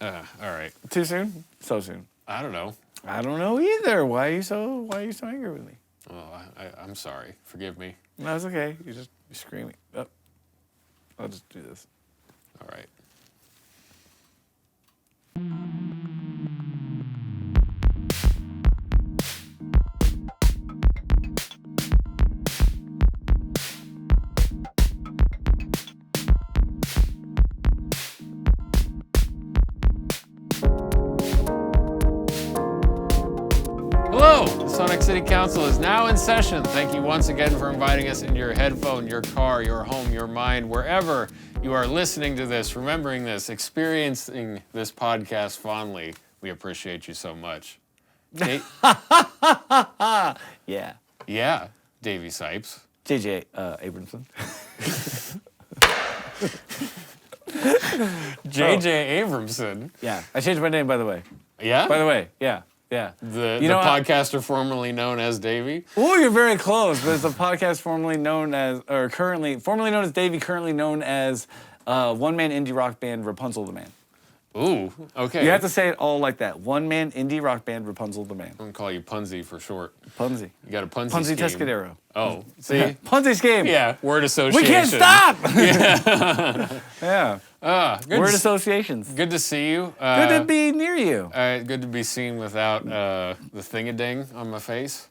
All right. Too soon? So soon. I don't know. I don't know either. Why are you so angry with me? Well, I'm sorry. Forgive me. No, it's okay. You're screaming. Oh. I'll just do this. All right. Hello! The Sonic City Council is now in session. Thank you once again for inviting us into your headphone, your car, your home, your mind, wherever you are listening to this, remembering this, experiencing this podcast fondly. We appreciate you so much. Yeah. Yeah, Davey Sipes. JJ Abramson. JJ Abramson. Yeah. I changed my name, by the way. Yeah? By the way, yeah. The podcaster formerly known as Davey? Oh, you're very close, but it's a podcast formerly known as Davey, currently known as one-man indie rock band Rapunzel the Man. Ooh, okay. You have to say it all like that. One-man indie rock band Rapunzel the Man. I'm going to call you Punzi for short. Punzi. You got a Punzi Punzi scheme. Tescadero. Oh, see? Yeah. Punzi scheme. Yeah, word association. We can't stop! Yeah. Yeah. Word associations. Good to see you. Good to be near you. Good to be seen without the thing-a-ding on my face.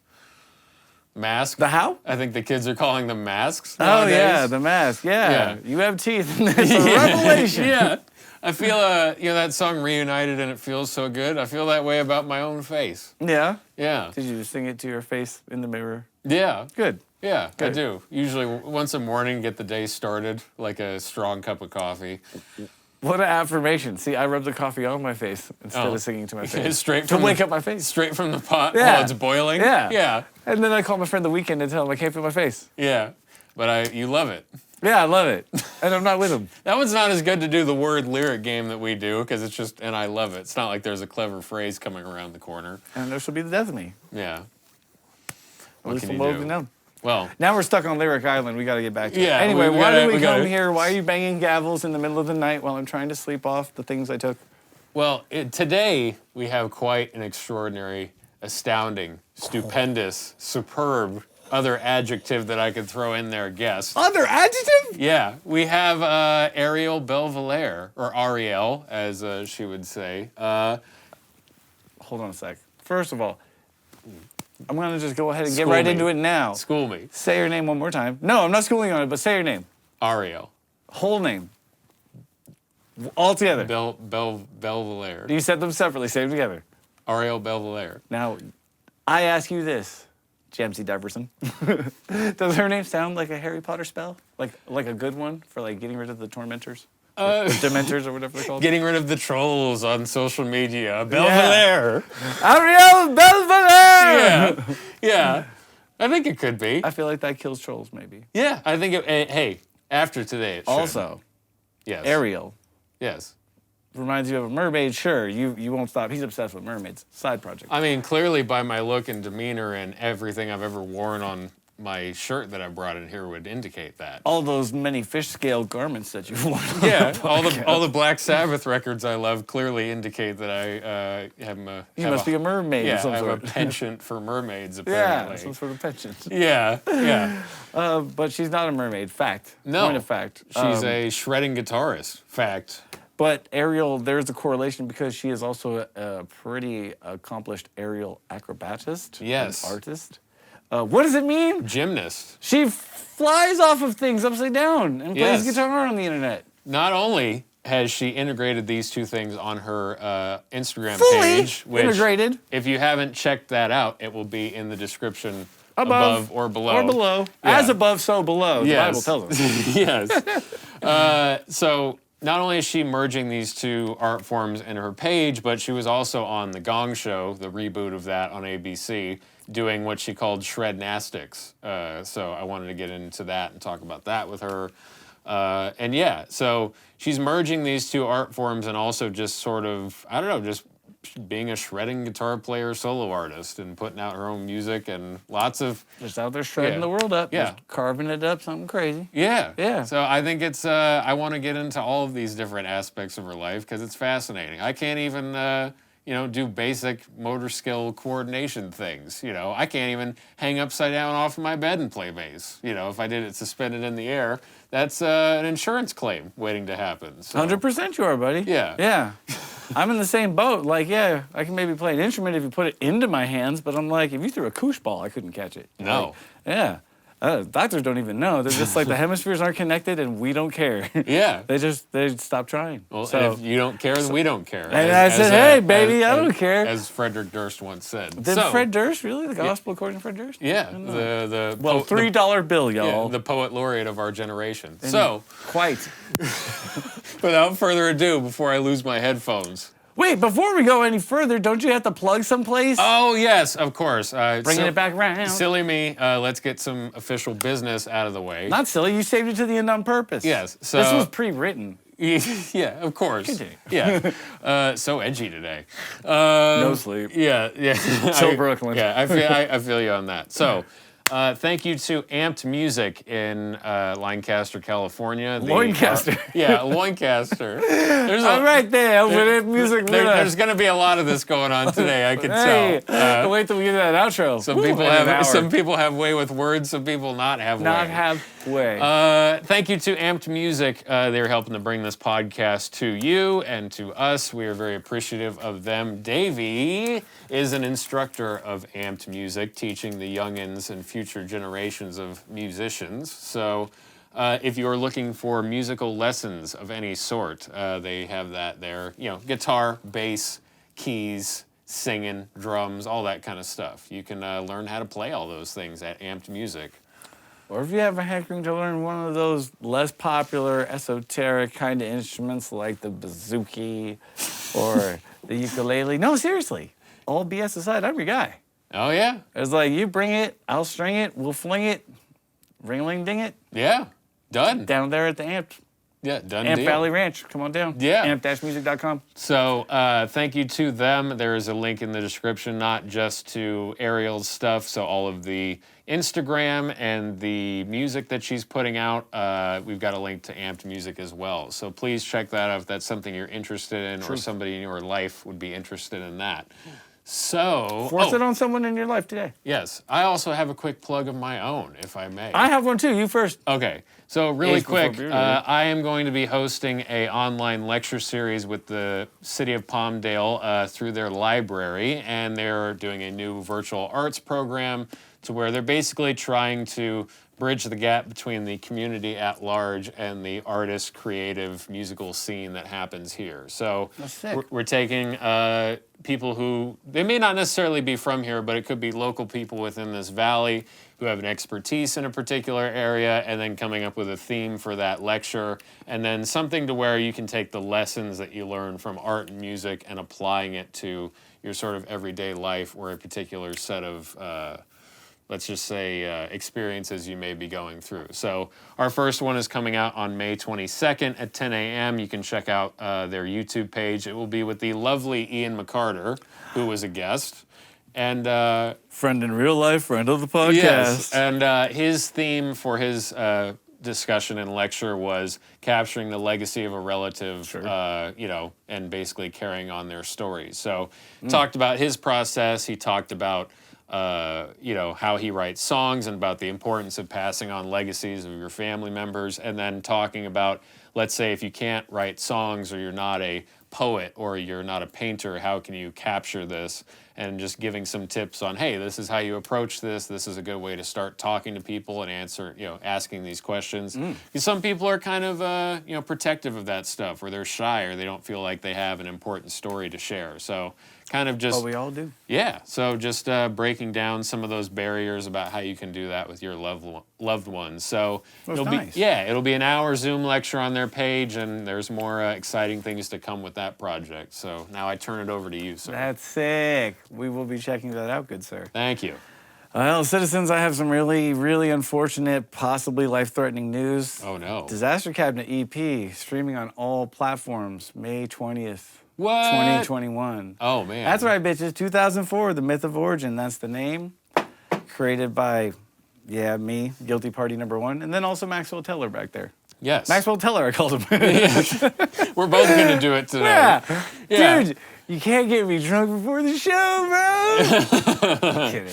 Mask. The how? I think the kids are calling them masks Oh, nowadays. yeah, the mask. Yeah. You have teeth, and it's a revelation. Yeah. I feel, that song Reunited and It Feels So Good. I feel that way about my own face. Yeah? Yeah. Did you sing it to your face in the mirror? Yeah. Good. Yeah, Good. I do. Usually once a morning, get the day started, like a strong cup of coffee. What an affirmation. See, I rub the coffee on my face instead of singing to my face. Straight to from wake up my face. Straight from the pot Yeah. while it's boiling? Yeah. Yeah. And then I call my friend the weekend and tell him I can't feel my face. Yeah. But you love it. Yeah, I love it. And I'm not with him. That one's not as good to do the word lyric game that we do, because it's just, and I love it. It's not like there's a clever phrase coming around the corner. And there shall be the death of me. Yeah. At least from what we know. Well, now we're stuck on Lyric Island. We got to get back to it. Yeah, Anyway, we why gotta- did we come gotta- here? Why are you banging gavels in the middle of the night while I'm trying to sleep off the things I took? well, today we have quite an extraordinary, astounding, stupendous, superb, other adjective that I could throw in there guest. Other adjective? Yeah, we have Ariel Bellvalaire, or Ariel, as she would say. Hold on a sec. First of all, I'm going to just go ahead and get School right me. into it now. School me. Say your name one more time. No, I'm not schooling on it, but say your name. Ariel. Whole name. All together. Bellvalaire. You said them separately. Say them together. Ariel Bellvalaire. Now, I ask you this, Jamesy Davidson. Does her name sound like a Harry Potter spell? Like a good one for like getting rid of the tormentors? Or dementors or whatever they're called? Getting rid of the trolls on social media. Bellvalaire. Ariel Bellvalaire! Yeah. I think it could be. I feel like that kills trolls, maybe. Yeah, I think hey, after today it should. Also, Yes. Ariel Yes. reminds you of a mermaid. Sure, you won't stop. He's obsessed with mermaids. Side project. I mean, clearly by my look and demeanor and everything I've ever worn on my shirt that I brought in here would indicate that. All those many fish scale garments that you've worn. Yeah, all the Black Sabbath records I love clearly indicate that I You must be a mermaid yeah, of some I have sort. a penchant for mermaids Yeah, apparently. some sort of penchant. Yeah. But she's not a mermaid. Fact. No. Point of fact. She's a shredding guitarist. Fact. But Ariel, there's a correlation because she is also a pretty accomplished aerial acrobatist. Yes. An artist. What does it mean? Gymnast. She flies off of things upside down and plays Yes. guitar on the internet. Not only has she integrated these two things on her Instagram Fully page, which integrated. if you haven't checked that out, it will be in the description Above or below. Or below. Yeah. As above, so below. Yes. The Bible tells us. Yes. So not only is she merging these two art forms in her page, but she was also on The Gong Show, the reboot of that on ABC, doing what she called shrednastics. So I wanted to get into that and talk about that with her. And yeah, so she's merging these two art forms and also just sort of, I don't know, just being a shredding guitar player, solo artist, and putting out her own music and lots of Just out there shredding the world up. Yeah. Just carving it up, something crazy. Yeah. Yeah. So I think it's, I want to get into all of these different aspects of her life because it's fascinating. I can't even, do basic motor skill coordination things. I can't even hang upside down off of my bed and play bass. If I did it suspended in the air, that's an insurance claim waiting to happen. So. 100% you are, buddy. Yeah. Yeah. I'm in the same boat. Like, yeah, I can maybe play an instrument if you put it into my hands, but I'm like, if you threw a koosh ball, I couldn't catch it. No. Like, yeah. Doctors don't even know. They're just like the hemispheres aren't connected and we don't care. Yeah. They stop trying. Well, so, and if you don't care, then we don't care. And I said, hey, baby, I don't care. As Frederick Durst once said. Did Fred Durst, really? The gospel according to Fred Durst? Yeah. The $3 bill, y'all. Yeah, the poet laureate of our generation. And so, quite. without further ado, before I lose my headphones. Wait, before we go any further, don't you have to plug someplace? Oh, yes, of course. Bringing it back around. Silly me. Let's get some official business out of the way. Not silly. You saved it to the end on purpose. Yes. So this was pre-written. Yeah, of course. Continue. Yeah. So edgy today. No sleep. Yeah. Till Brooklyn. Yeah, I feel you on that. So, thank you to Amped Music in Lancaster, California. Lancaster. Lancaster. I'm right there with Amped Music. There's going to be a lot of this going on today, I can tell. Wait till we get to that outro. Some people have way with words, some people not have way. Not have way. Thank you to Amped Music. They're helping to bring this podcast to you and to us. We are very appreciative of them. Davey is an instructor of Amped Music, teaching the youngins and future generations of musicians. So if you're looking for musical lessons of any sort, they have that there. Guitar, bass, keys, singing, drums, all that kind of stuff. You can learn how to play all those things at Amped Music. Or if you have a hankering to learn one of those less popular, esoteric kind of instruments like the bouzouki or the ukulele. No, seriously. All BS aside, I'm your guy. Oh, yeah? It's like, you bring it, I'll string it, we'll fling it, ring-a-ling-ding it. Yeah, done. Down there at the Amped. Yeah, done Amp deal. Valley Ranch. Come on down. Yeah. Amp-music.com. So thank you to them. There is a link in the description, not just to Ariel's stuff, so all of the Instagram and the music that she's putting out, we've got a link to Amped Music as well. So please check that out if that's something you're interested in or somebody in your life would be interested in that. So... Force it on someone in your life today. Yes. I also have a quick plug of my own, if I may. I have one too. You first. Okay. So really quick, I am going to be hosting a online lecture series with the City of Palmdale through their library, and they're doing a new virtual arts program to where they're basically trying to bridge the gap between the community at large and the artist, creative, musical scene that happens here. So we're taking people who, they may not necessarily be from here, but it could be local people within this valley who have an expertise in a particular area, and then coming up with a theme for that lecture, and then something to where you can take the lessons that you learn from art and music and applying it to your sort of everyday life or a particular set of let's just say, experiences you may be going through. So our first one is coming out on May 22nd at 10 a.m. You can check out their YouTube page. It will be with the lovely Ian McCarter, who was a guest. And friend in real life, friend of the podcast. Yes, and his theme for his discussion and lecture was capturing the legacy of a relative, and basically carrying on their stories. So talked about his process. He talked about how he writes songs and about the importance of passing on legacies of your family members, and then talking about, let's say, if you can't write songs or you're not a poet or you're not a painter, how can you capture this? And just giving some tips on, hey, this is how you approach this. This is a good way to start talking to people and asking these questions. Because some people are kind of, protective of that stuff, or they're shy, or they don't feel like they have an important story to share. So kind of just... Well, we all do. Yeah, so just breaking down some of those barriers about how you can do that with your loved ones. So it'll be an hour Zoom lecture on their page, and there's more exciting things to come with that project. So now I turn it over to you, sir. That's sick. We will be checking that out, good sir. Thank you. Well, citizens, I have some really, really unfortunate, possibly life-threatening news. Oh, no. Disaster Cabinet EP, streaming on all platforms, May 20th. What? 2021. Oh, man. That's right, bitches. 2004, The Myth of Origin. That's the name. Created by, me, Guilty Party #1, and then also Maxwell Teller back there. Yes. Maxwell Teller, I called him. We're both going to do it today. Yeah. Dude, you can't get me drunk before the show, bro. Kidding.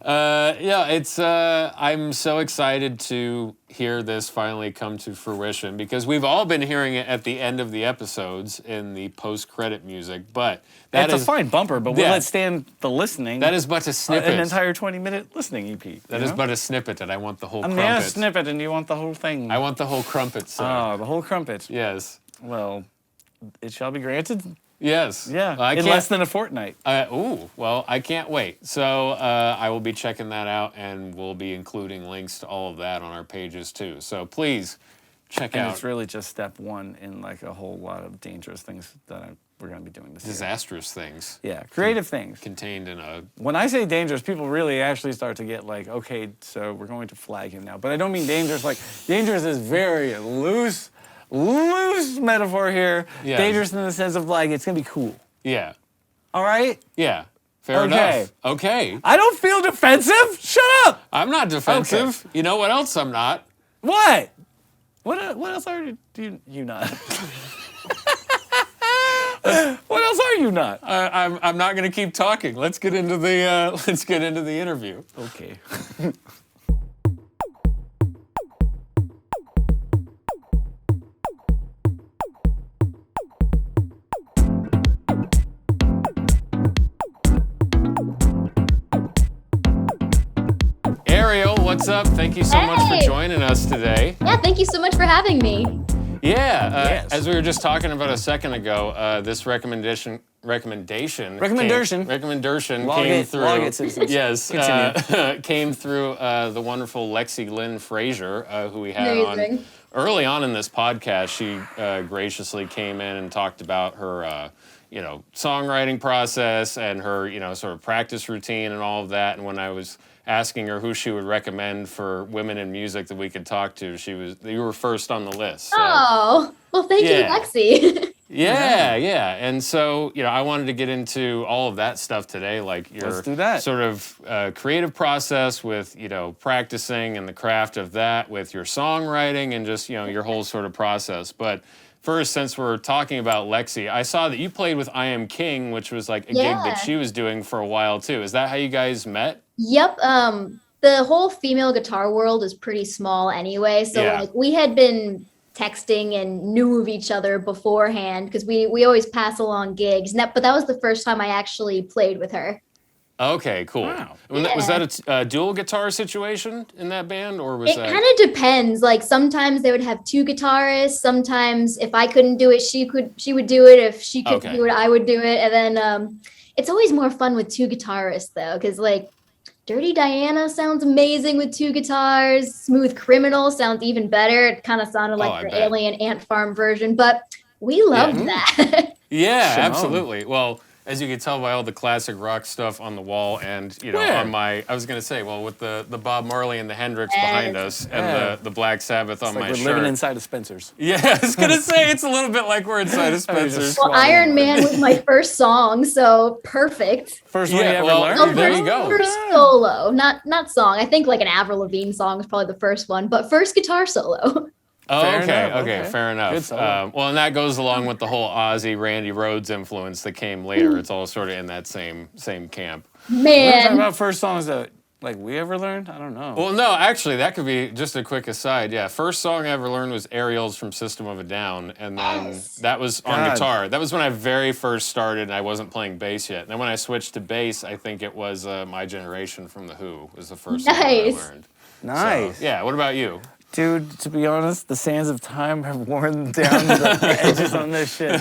It's I'm so excited to hear this finally come to fruition because we've all been hearing it at the end of the episodes in the post-credit music, but It's a fine bumper, but we'll let stand the listening. That is but a snippet. An entire 20-minute listening EP. That is but a snippet, and I want the whole crumpet. Yeah, a snippet, and you want the whole thing. I want the whole crumpet, sir. Oh, the whole crumpet. Yes. Well, it shall be granted. Yes. Yeah, in less than a fortnight. I can't wait. So I will be checking that out, and we'll be including links to all of that on our pages, too. So please check out. And it's really just step one in like a whole lot of dangerous things that we're going to be doing this year. Disastrous things. Yeah, creative things. Contained in a... When I say dangerous, people really actually start to get like, okay, so we're going to flag him now. But I don't mean dangerous. Like, dangerous is very loose metaphor here. Yeah. Dangerous in the sense of like, it's going to be cool. Yeah. All right? Yeah. Fair enough. Okay. I don't feel defensive. Shut up. I'm not defensive. Okay. You know what else I'm not? What? What else are you not? What else are you not? I'm not going to keep talking. Let's get into the interview. Okay. Ariel, what's up? Thank you so much for joining us today. Yeah, thank you so much for having me. Yeah, Yes. as we were just talking about a second ago, this recommendation Recommendation. came through. Log it, citizens. Yes, came through the wonderful Lexi Lynn Frazier, who we had Amazing. on early on in this podcast. She graciously came in and talked about her, songwriting process and her, sort of practice routine and all of that. And when I was asking her who she would recommend for women in music that we could talk to, you were first on the list. So. Oh, well, thank you, Lexi. Yeah. And so, I wanted to get into all of that stuff today, like your Let's do that. sort of creative process with, practicing and the craft of that with your songwriting and just, your whole sort of process. But first, since we're talking about Lexi, I saw that you played with I Am King, which was like a gig that she was doing for a while too. Is that how you guys met? Yep. The whole female guitar world is pretty small anyway. So like we had been texting and knew of each other beforehand because we always pass along gigs. But that was the first time I actually played with her. Okay, cool. Wow. Was that a dual guitar situation in that band, or was that? It kind of depends. Like sometimes they would have two guitarists. Sometimes if I couldn't do it, she would do it. If she could do it, I would do it. And then it's always more fun with two guitarists though, because like Dirty Diana sounds amazing with two guitars. Smooth Criminal sounds even better. It kind of sounded like the Alien Ant Farm version, but we loved that. Yeah, absolutely. Well, as you can tell by all the classic rock stuff on the wall and, on my, I was going to say, well, with the Bob Marley and the Hendrix behind us and the Black Sabbath on my we're shirt. living inside of Spencer's. Yeah, I was going to say, it's a little bit like we're inside of Spencer's. Well, Iron Man was my first song, so perfect. First one you ever learned? There you go. First solo, not song. I think like an Avril Lavigne song is probably the first one, but first guitar solo. Oh, Fair okay, enough. fair enough. Good solo. Well, and that goes along with the whole Ozzy, Randy Rhoads influence that came later. It's all sort of in that same camp. We're talking Man, about first songs that like we ever learned? I don't know. Well, no, actually, that could be just a quick aside. Yeah, first song I ever learned was Ariel's from System of a Down, and then that was on guitar. That was when I very first started, and I wasn't playing bass yet. And then when I switched to bass, I think it was My Generation from The Who was the first song I learned. Nice. So, yeah, what about you? Dude, to be honest, the sands of time have worn down the edges on this shit.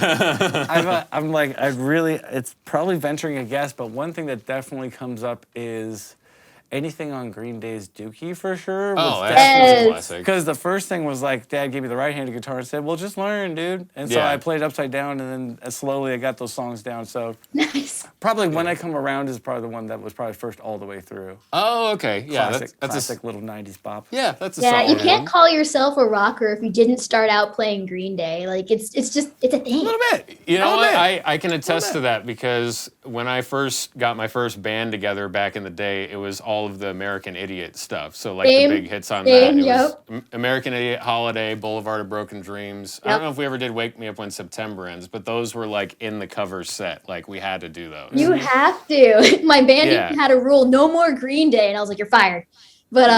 It's probably venturing a guess, but one thing that definitely comes up is anything on Green Day's Dookie for sure. Oh, was that's a classic. because the first thing was like, Dad gave me the right-handed guitar and said, well, just learn, dude. And so Yeah. I played upside down, and then slowly I got those songs down. So Nice. probably When I Come Around is probably the one that was probably first all the way through. Oh, okay. Yeah, Classic, that's classic little 90s bop. Yeah, that's a Yeah, solid you can't one. call yourself a rocker if you didn't start out playing Green Day. Like it's a thing. A little bit. You know A what? little bit. I can attest to that because when I first got my first band together back in the day, it was all of the American Idiot stuff. So like Same, the big hits on same, that. It was yep. American Idiot, Holiday, Boulevard of Broken Dreams. I Yep. don't know if we ever did Wake Me Up When September Ends, but those were like in the cover set. Like we had to do those. You have to. My band Yeah. even had a rule: no more Green Day, and I was like, "You're fired." But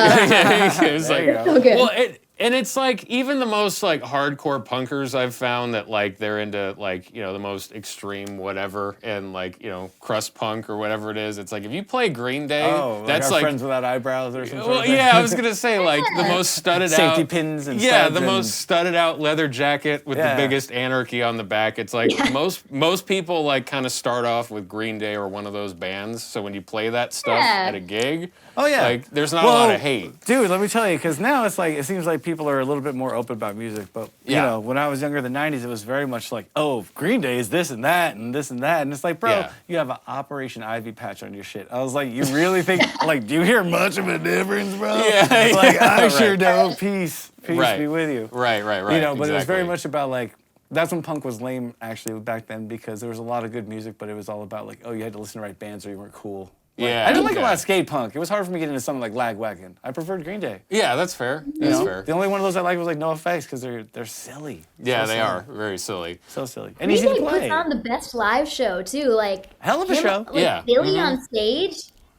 It was There like, you go. so good. well, and it's like even the most like hardcore punkers I've found that like they're into like, you know, the most extreme whatever and like, you know, crust punk or whatever it is. It's like if you play Green Day, Oh, that's our like Friends Without Eyebrows or something. well, yeah, I was gonna say like the most studded Safety out pins and yeah, studs the and- most studded out leather jacket with Yeah. the biggest anarchy on the back. It's like Yeah. most people like kind of start off with Green Day or one of those bands. So when you play that stuff Yeah. at a gig, Oh, yeah. like there's not a lot of hate. Dude, let me tell you, because now it's like, it seems like people are a little bit more open about music. But, you Yeah. know, when I was younger, the 90s, it was very much like, oh, Green Day is this and that and this and that. And it's like, bro, Yeah. you have an Operation Ivy patch on your shit. I was like, you really think, like, do you hear much of a difference, bro? Yeah, Like, yeah, I sure right. don't. Peace Right. be with you. Right. You know, but it was very exactly. much about, like, that's when punk was lame, actually, back then, because there was a lot of good music, but it was all about, like, oh, you had to listen to the right bands or you weren't cool. Like, Yeah, I didn't like a yeah. lot of skate punk. It was hard for me to get into something like Lagwagon. I preferred Green Day. Yeah, that's fair. You That's know? fair. The only one of those I liked was like NoFX because they're silly. Yeah, So they silly. are very silly. So silly. And Green easy Day to puts play. on the best live show too. Like Hell of a him, show. Like, Yeah. Billy Mhm. on stage.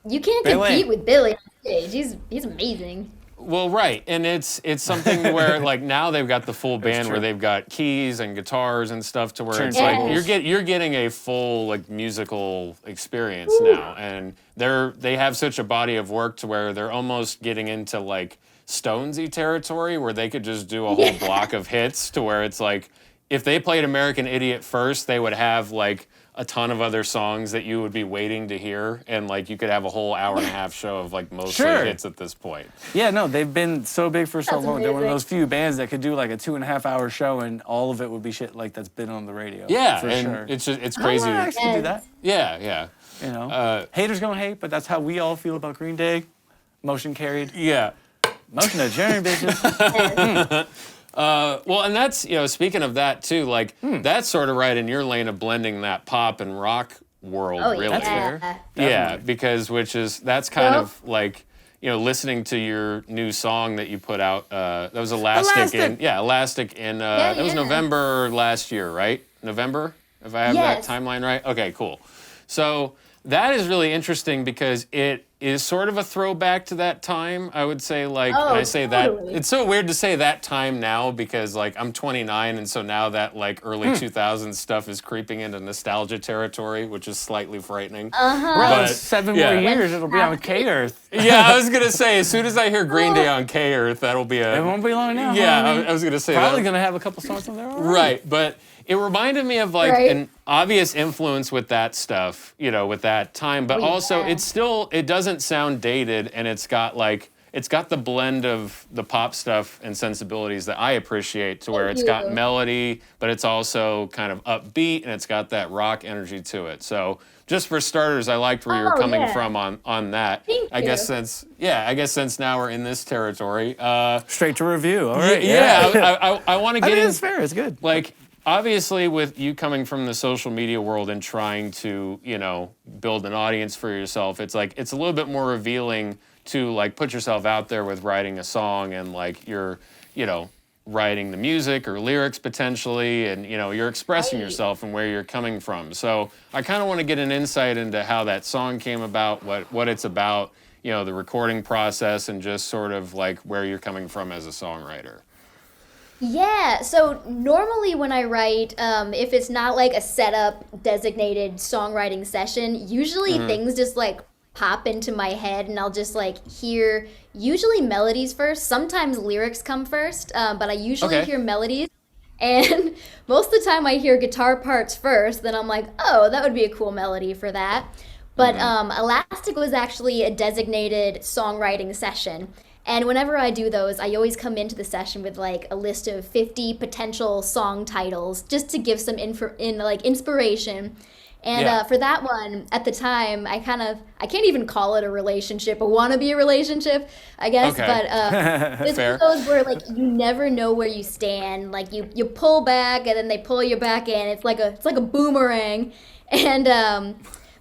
You can't Billy. compete with Billy on stage. He's amazing. Well, right, and it's something where like now they've got the full band where true. they've got keys and guitars and stuff to where it's like Turntables. you're getting a full like musical experience now, and they have such a body of work to where they're almost getting into like Stonesy territory where they could just do a whole block of hits to where it's like if they played American Idiot first, they would have like a ton of other songs that you would be waiting to hear, and like you could have a whole hour and a half show of like mostly Sure. hits at this point. Yeah, no, they've been so big for so That's long. They're one of amazing. those few bands that could do like a 2.5-hour show and all of it would be shit like that's been on the radio. Yeah, for and sure. it's just it's I crazy. wanna actually do that. Yeah. You know, Uh, haters gonna hate, but that's how we all feel about Green Day. Motion carried. Yeah. Motion adjourned, bitches. Well, and that's, you know, speaking of that too, like that's sort of right in your lane of blending that pop and rock world, Oh really. yeah. fair. Yeah, because that's kind Well- of like, you know, listening to your new song that you put out. That was Elastic. Elastic. Elastic in that was yeah. November last year, right? November, if I have Yes. that timeline right. Okay, cool. So that is really interesting because it is sort of a throwback to that time. I would say, like, Oh, and I say totally. that it's so weird to say that time now because, like, I'm 29, and so now that like early 2000s stuff is creeping into nostalgia territory, which is slightly frightening. Bro, But, 7 yeah. more years, it'll be on K-Earth. Yeah, I was gonna say as soon as I hear Green Day on K Earth, that'll be a It won't be long now. yeah. homie. I was gonna say Probably that. gonna have a couple songs on there. already. Right, but it reminded me of like Right. an obvious influence with that stuff, you know, with that time. But Oh, also, yeah. it doesn't sound dated, and it's got the blend of the pop stuff and sensibilities that I appreciate, to where Thank it's got you. melody, but it's also kind of upbeat, and it's got that rock energy to it. So just for starters, I liked where you were Oh, coming yeah. from on that. Thank I guess you. since now we're in this territory. Straight to review. All right. I want to I get mean, in. it's fair. It's good. Like, obviously, with you coming from the social media world and trying to, you know, build an audience for yourself, it's like it's a little bit more revealing to like put yourself out there with writing a song, and like you're, you know, writing the music or lyrics potentially, and you know you're expressing Right. yourself and where you're coming from. So I kind of want to get an insight into how that song came about, what it's about, you know, the recording process, and just sort of like where you're coming from as a songwriter. Yeah, so normally when I write, if it's not like a setup designated songwriting session, usually Mm-hmm. things just like pop into my head and I'll just like hear usually melodies first. Sometimes lyrics come first, but I usually Okay. hear melodies. And most of the time I hear guitar parts first, then I'm like, oh, that would be a cool melody for that. But Elastic was actually a designated songwriting session. And whenever I do those, I always come into the session with like a list of 50 potential song titles just to give some inspiration. And for that one, at the time, I can't even call it a relationship, a wannabe relationship, I guess. Okay. But it's one of those where like you never know where you stand. Like you pull back and then they pull you back in. It's like a boomerang. And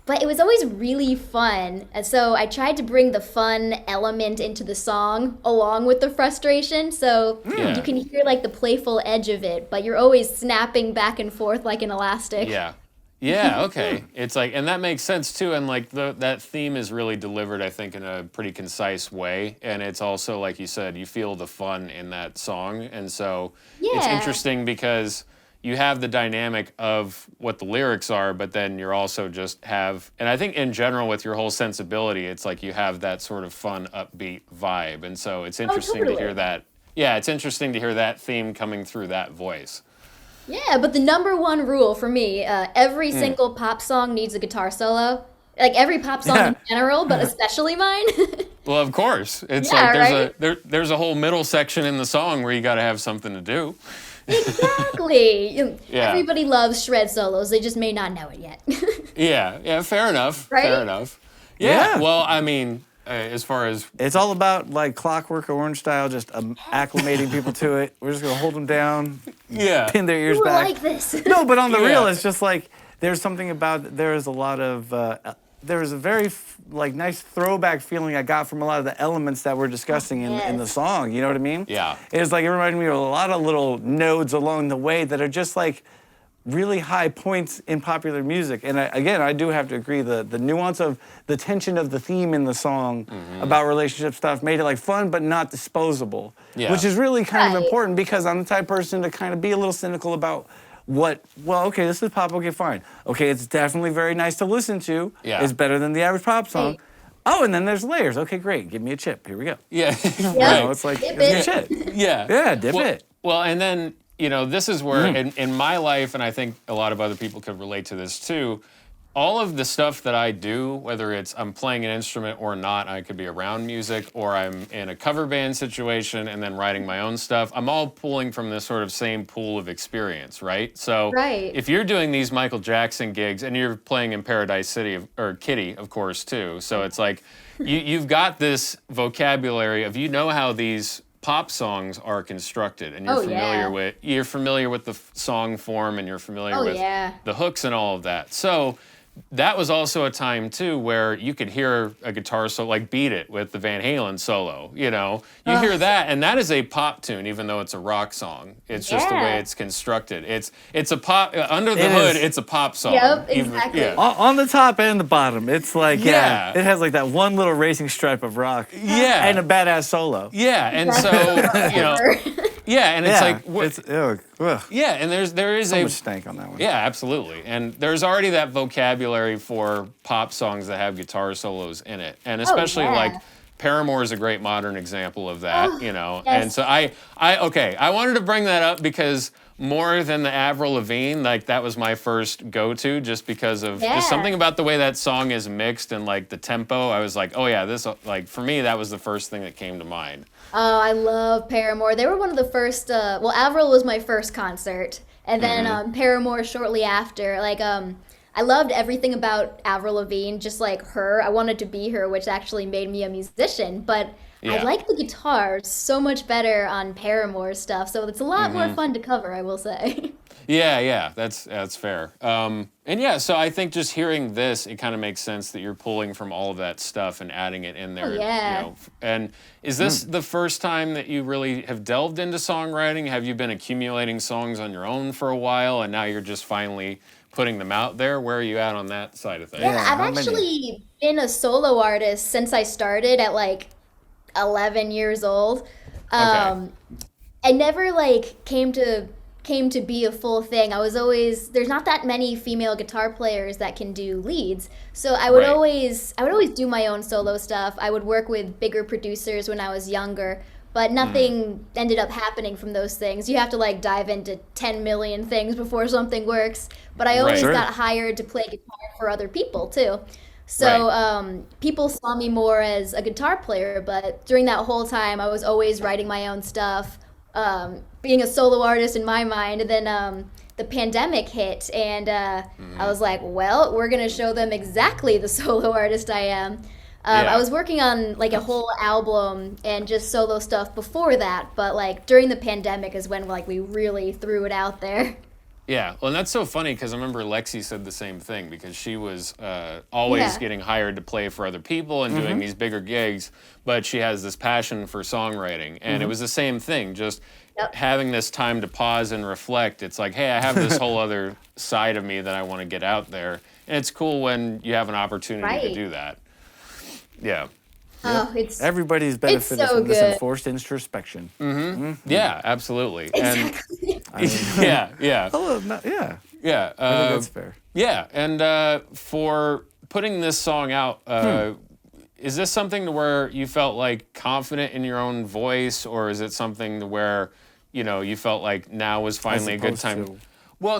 but it was always really fun. And so I tried to bring the fun element into the song along with the frustration. So you can hear like the playful edge of it, but you're always snapping back and forth like an elastic. Yeah. Yeah, okay. It's like, and that makes sense too. And like that theme is really delivered, I think, in a pretty concise way. And it's also, like you said, you feel the fun in that song. And so it's interesting because you have the dynamic of what the lyrics are, but then you're also just have, and I think in general with your whole sensibility, it's like you have that sort of fun, upbeat vibe. And so it's interesting to hear that. Yeah, it's interesting to hear that theme coming through that voice. Yeah, but the number one rule for me, every single pop song needs a guitar solo. Like every pop song in general, but especially mine. Well, of course. It's like there's a whole middle section in the song where you got to have something to do. Exactly. Everybody loves shred solos. They just may not know it yet. Yeah, fair enough. Right? Fair enough. Yeah, well, I mean, as far as... It's all about, like, Clockwork Orange style, just acclimating people to it. We're just going to hold them down, pin their ears back. Like this. No, but on the real, it's just like, there's something about, there's a lot of, there was a very, like, nice throwback feeling I got from a lot of the elements that we're discussing in the song, you know what I mean? Yeah. It's like, it reminded me of a lot of little nodes along the way that are just, like, really high points in popular music. And I do have to agree, the nuance of the tension of the theme in the song about relationship stuff made it like fun but not disposable, which is really kind of important because I'm the type of person to kind of be a little cynical about okay, this is pop, okay, fine. Okay, it's definitely very nice to listen to. Yeah. It's better than the average pop song. Oh, and then there's layers. Okay, great. Give me a chip. Here we go. Yeah. Right. It's like, it's good shit. Yeah. Yeah, dip it. Well, and then, you know, this is where in my life, and I think a lot of other people could relate to this too, all of the stuff that I do, whether it's I'm playing an instrument or not, I could be around music or I'm in a cover band situation and then writing my own stuff, I'm all pulling from this sort of same pool of experience, right? So if you're doing these Michael Jackson gigs and you're playing in Paradise City, or Kitty, of course, too, so it's like you've got this vocabulary of how these pop songs are constructed, and you're familiar with the song form, and you're familiar with the hooks and all of that. So that was also a time too where you could hear a guitar solo, like Beat It with the Van Halen solo. You hear that, and that is a pop tune, even though it's a rock song. It's just the way it's constructed. It's a pop under the hood. It's a pop song. Yep, exactly. On the top and the bottom, it's like it has like that one little racing stripe of rock. Yeah, and a badass solo. Yeah, and so and it's like and there is so much stank on that one. Yeah, absolutely. And there's already that vocabulary for pop songs that have guitar solos in it, and especially like Paramore is a great modern example of that. And so I wanted to bring that up because more than the Avril Lavigne, like that was my first go-to, just because of just something about the way that song is mixed and like the tempo. I was like, oh yeah, this, like, for me, that was the first thing that came to mind. Oh, I love Paramore. They were one of the first, Avril was my first concert, and then Paramore shortly after. Like, I loved everything about Avril Lavigne, just like her. I wanted to be her, which actually made me a musician, but I like the guitar so much better on Paramore stuff, so it's a lot more fun to cover, I will say. Yeah, that's fair. So I think just hearing this, it kind of makes sense that you're pulling from all of that stuff and adding it in there. And is this the first time that you really have delved into songwriting? Have you been accumulating songs on your own for a while, and now you're just finally putting them out there? Where are you at on that side of things? Yeah, I've actually been a solo artist since I started at like 11 years old. I never like came to be a full thing. I was always, there's not that many female guitar players that can do leads. So I would always do my own solo stuff. I would work with bigger producers when I was younger, but nothing ended up happening from those things. You have to like dive into 10 million things before something works. But I always got hired to play guitar for other people too. So people saw me more as a guitar player, but during that whole time, I was always writing my own stuff, being a solo artist in my mind. And then the pandemic hit, and I was like, well, we're gonna show them exactly the solo artist I am. I was working on like a whole album and just solo stuff before that, but like during the pandemic is when like we really threw it out there. Yeah, well, and that's so funny because I remember Lexi said the same thing because she was always getting hired to play for other people and doing these bigger gigs, but she has this passion for songwriting, and it was the same thing, just having this time to pause and reflect. It's like, hey, I have this whole other side of me that I want to get out there, and it's cool when you have an opportunity to do that. Yeah. Oh, it's Everybody's benefited so from this good. enforced introspection. Yeah, absolutely. exactly. And yeah. Oh, no, yeah. Yeah. I think that's fair. Yeah, and for putting this song out, is this something to where you felt like confident in your own voice, or is it something to where, you felt like now was finally a good time?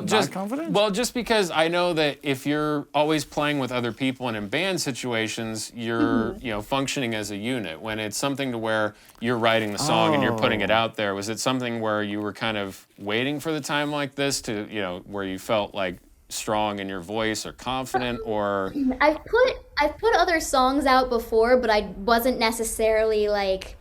Just because I know that if you're always playing with other people and in band situations, you're functioning as a unit. When it's something to where you're writing the song and you're putting it out there, was it something where you were kind of waiting for the time like this to where you felt like strong in your voice or confident, or I've put other songs out before, but I wasn't necessarily like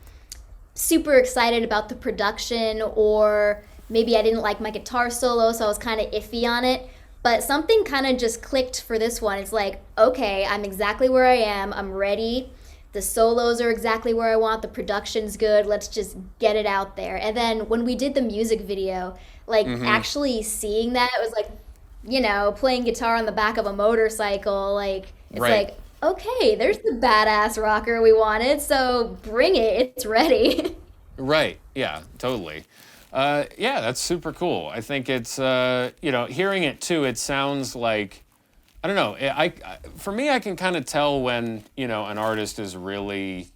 super excited about the production, or maybe I didn't like my guitar solo, so I was kind of iffy on it. But something kind of just clicked for this one. It's like, okay, I'm exactly where I am. I'm ready. The solos are exactly where I want. The production's good. Let's just get it out there. And then when we did the music video, like actually seeing that, it was like, playing guitar on the back of a motorcycle. Like, it's like, okay, there's the badass rocker we wanted. So bring it. It's ready. Right. Yeah, totally. Yeah, that's super cool. I think it's, hearing it too, it sounds like, I don't know, for me, I can kind of tell when, an artist is really,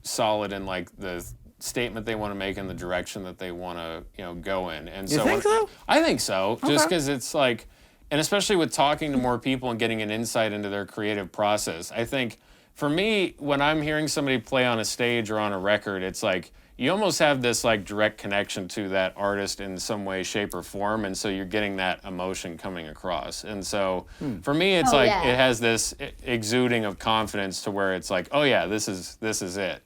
solid in like the statement they want to make and the direction that they want to, go in. And You think so? I think so, just because it's like, and especially with talking to more people and getting an insight into their creative process. I think for me, when I'm hearing somebody play on a stage or on a record, it's like, you almost have this like direct connection to that artist in some way, shape, or form, and so you're getting that emotion coming across. And so for me, it's it has this exuding of confidence to where it's like, oh yeah, this is it,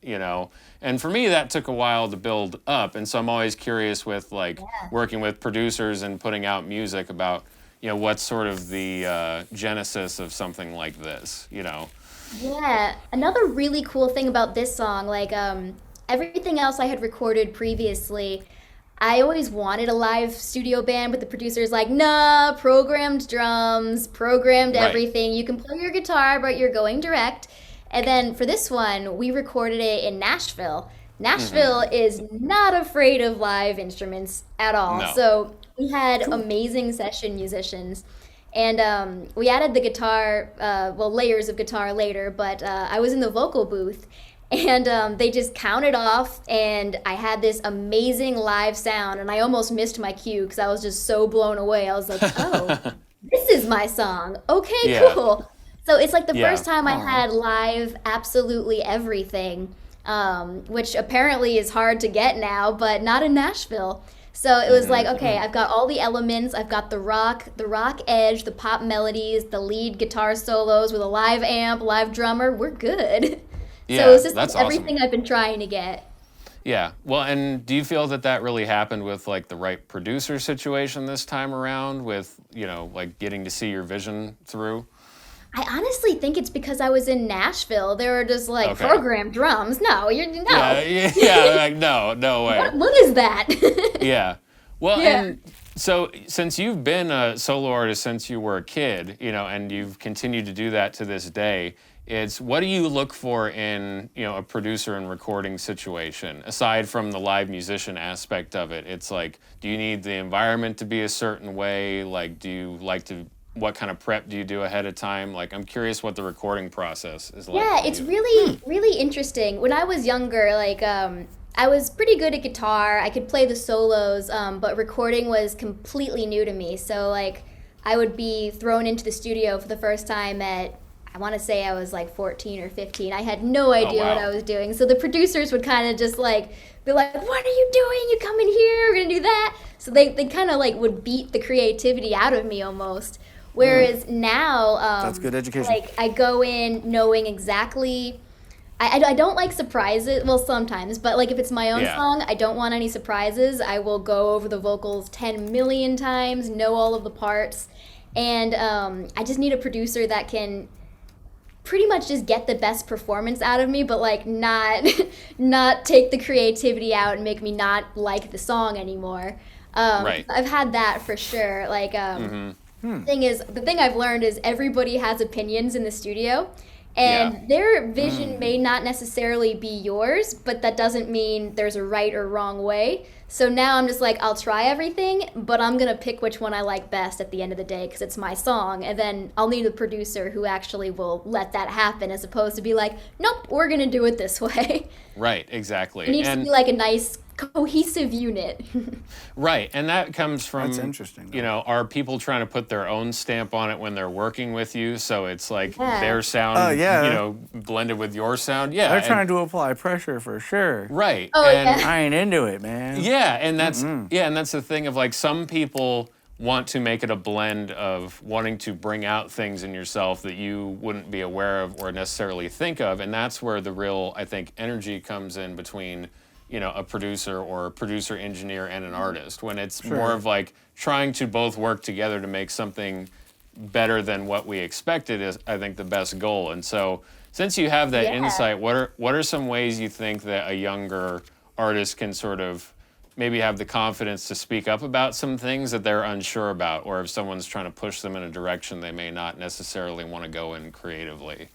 And for me, that took a while to build up, and so I'm always curious with like working with producers and putting out music about what's sort of the genesis of something like this, Yeah. Another really cool thing about this song, like everything else I had recorded previously, I always wanted a live studio band, but the producer's like, nah, programmed drums, programmed everything. You can play your guitar, but you're going direct. And then for this one, we recorded it in Nashville. Nashville is not afraid of live instruments at all. No. So we had amazing session musicians. And we added the guitar, layers of guitar later, but I was in the vocal booth. And they just counted off, and I had this amazing live sound, and I almost missed my cue because I was just so blown away. I was like, oh, this is my song. Okay, cool. So it's like the first time I had live absolutely everything, which apparently is hard to get now, but not in Nashville. So it was like, okay, I've got all the elements. I've got the rock edge, the pop melodies, the lead guitar solos with a live amp, live drummer. We're good. Yeah, so it's just that's everything awesome. I've been trying to get. Yeah. Well, and do you feel that really happened with like the right producer situation this time around with, like getting to see your vision through? I honestly think it's because I was in Nashville. They were just like programmed drums. No, no. Yeah, like no way. What is that? Yeah. Well, and so since you've been a solo artist since you were a kid, and you've continued to do that to this day, it's what do you look for in, a producer and recording situation, aside from the live musician aspect of it? It's like, do you need the environment to be a certain way? Like, what kind of prep do you do ahead of time? Like, I'm curious what the recording process is like. Yeah, it's really, really interesting. When I was younger, like, I was pretty good at guitar. I could play the solos, but recording was completely new to me. So, like, I would be thrown into the studio for the first time at, I want to say I was like 14 or 15. I had no idea what wow. I was doing. So the producers would kind of just like be like, "What are you doing? You come in here, we're gonna do that." So they kind of like would beat the creativity out of me almost. Whereas now, That's good education. like I go in knowing exactly. I don't like surprises. Well, sometimes, but like if it's my own Yeah. song, I don't want any surprises. I will go over the vocals 10 million times, know all of the parts, and I just need a producer that can pretty much just get the best performance out of me, but like not not take the creativity out and make me not like the song anymore. Right. I've had that for sure. Like the thing I've learned is everybody has opinions in the studio. And Yeah. their vision may not necessarily be yours, but that doesn't mean there's a right or wrong way. So now I'm just like, I'll try everything, but I'm going to pick which one I like best at the end of the day because it's my song. And then I'll need a producer who actually will let that happen as opposed to be like, nope, we're going to do it this way. Right, exactly. It needs to And be like a nice cohesive unit. right, and that comes from That's interesting, though. you know, are people trying to put their own stamp on it when they're working with you? So it's like Yeah. their sound, Oh, yeah. you know, blended with your sound. Yeah, They're and- trying to apply pressure for sure. right. Oh, and yeah. I ain't into it, man. yeah, and that's and that's the thing of like some people want to make it a blend of wanting to bring out things in yourself that you wouldn't be aware of or necessarily think of, and that's where the real, I think, energy comes in between, you know, a producer or a producer engineer and an artist, when it's more of like trying to both work together to make something better than what we expected is, I think, the best goal. And so since you have that Yeah. insight, what are some ways you think that a younger artist can sort of maybe have the confidence to speak up about some things that they're unsure about, or if someone's trying to push them in a direction they may not necessarily want to go in creatively?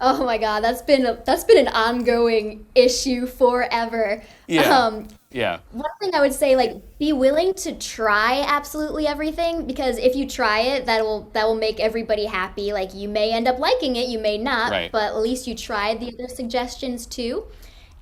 Oh my God, that's been an ongoing issue forever. Yeah. Yeah. One thing I would say, like, be willing to try absolutely everything, because if you try it, that will make everybody happy. Like, you may end up liking it, you may not, Right. but at least you tried the other suggestions too.